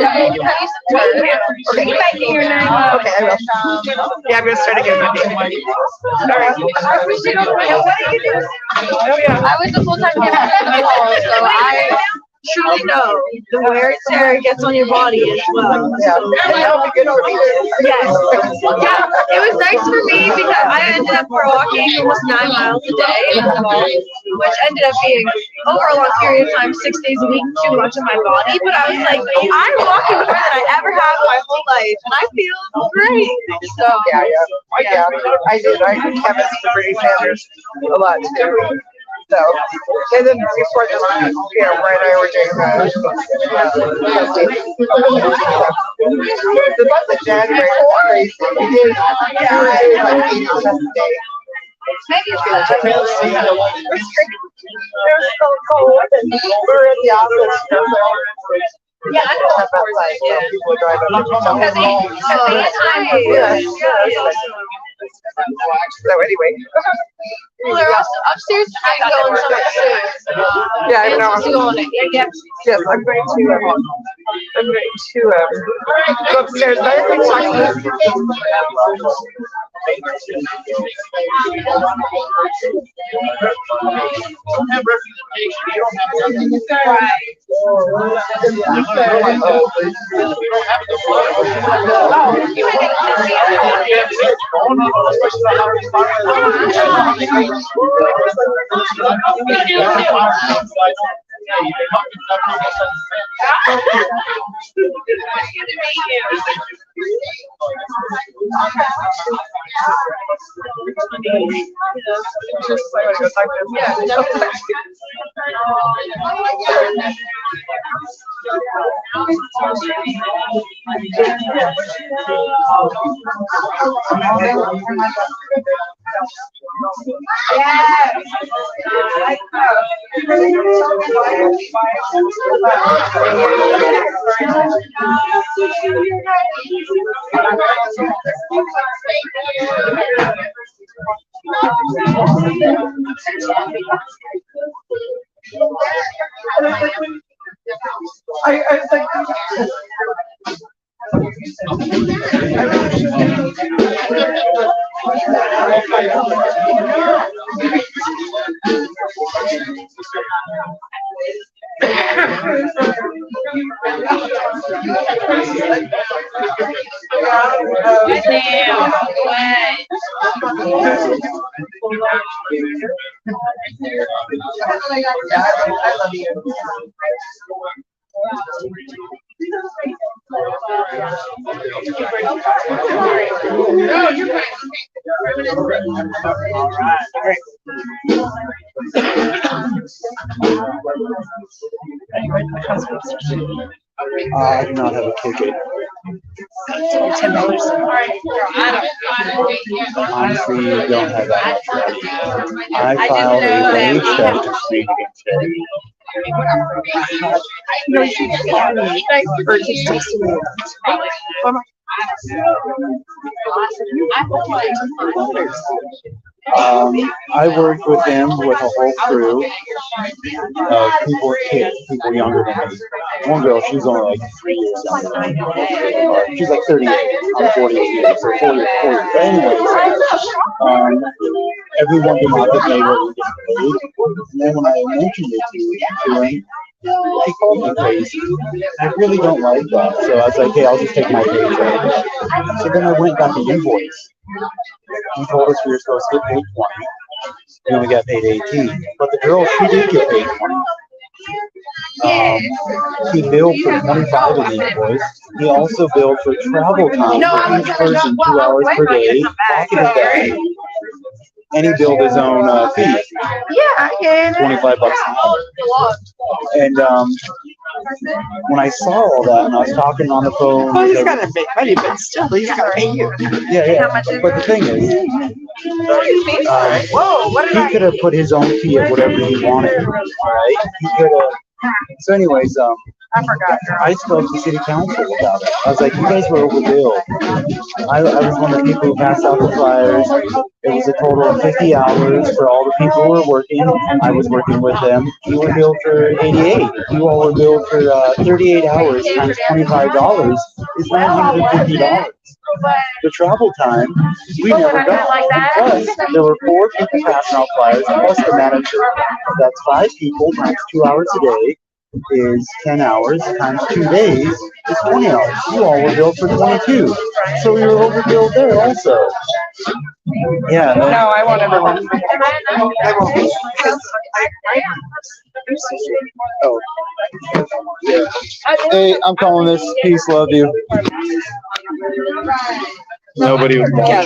Okay, you might be your name. Okay, I will. Yeah, I'm gonna start again. All right. What do you do? Oh, yeah. I was a full-time cannabis so I truly know the wear and tear it gets on your body as well. Yeah. Yes. Yeah, it was nice for me because I ended up walking almost 9 miles a day, which ended up being over a long period of time, 6 days a week, too much of my body. But I was like, I'm walking more than I ever have in my whole life, and I feel great. So Yeah, I did. I did chemist for Bernie Sanders a lot too. So, and then before this, Brian and I were doing the month of January was crazy. We did, we were doing like 8 tests a day. It was so cold, and we were in the office. yeah, I know. Step outside, so people were driving up. So anyway. Well, they're also upstairs trying to go on some upstairs. Yeah, I know. Yes. Yes, I'm going to go upstairs. But I think I was like, I love you. No, you're fine. I do not have a ticket. $10. Honestly, you don't have that. I filed a wage certificate today. No, she can't. Or just text me. I worked with him with a whole crew of people younger than me. One girl, she's only like 3 years younger than me. She's like 38. I'm 48, so 4 years. But anyways, everyone did not think they were getting paid. And then when I mentioned it to him, he called me crazy. I really don't like that. So I was like, hey, I'll just take my paycheck. So then I went and got the invoice. He told us we were supposed to get paid 20. We only got paid 18. But the girl, she did get paid 20. He billed for 25 in the invoice. He also billed for travel time for each person 2 hours per day, pocketed that. And he billed his own fee. Yeah, $25 an hour. And when I saw all that, and I was talking on the phone. well, he's gotta make money, but still, he's gotta pay you. Yeah. But the thing is, Whoa, what did he could have put his own fee at whatever he wanted, right? He could have So anyways, I forgot. I spoke to city council about it. I was like, you guys were overbilled. I was one of the people who passed out the flyers. It was a total of 50 hours for all the people who were working. I was working with them. You were billed for 88. You all were billed for 38 hours times $25 is $950. The travel time, we never got. Plus, there were 4 people passing out flyers, plus the manager. That's 5 people times 2 hours a day is 10 hours times 2 days is 20 hours. You all were billed for 22. So we were overbilled there also. Yeah. No, I won't ever work. Oh. Yeah. Hey, I'm calling this. Peace, love you. Nobody was.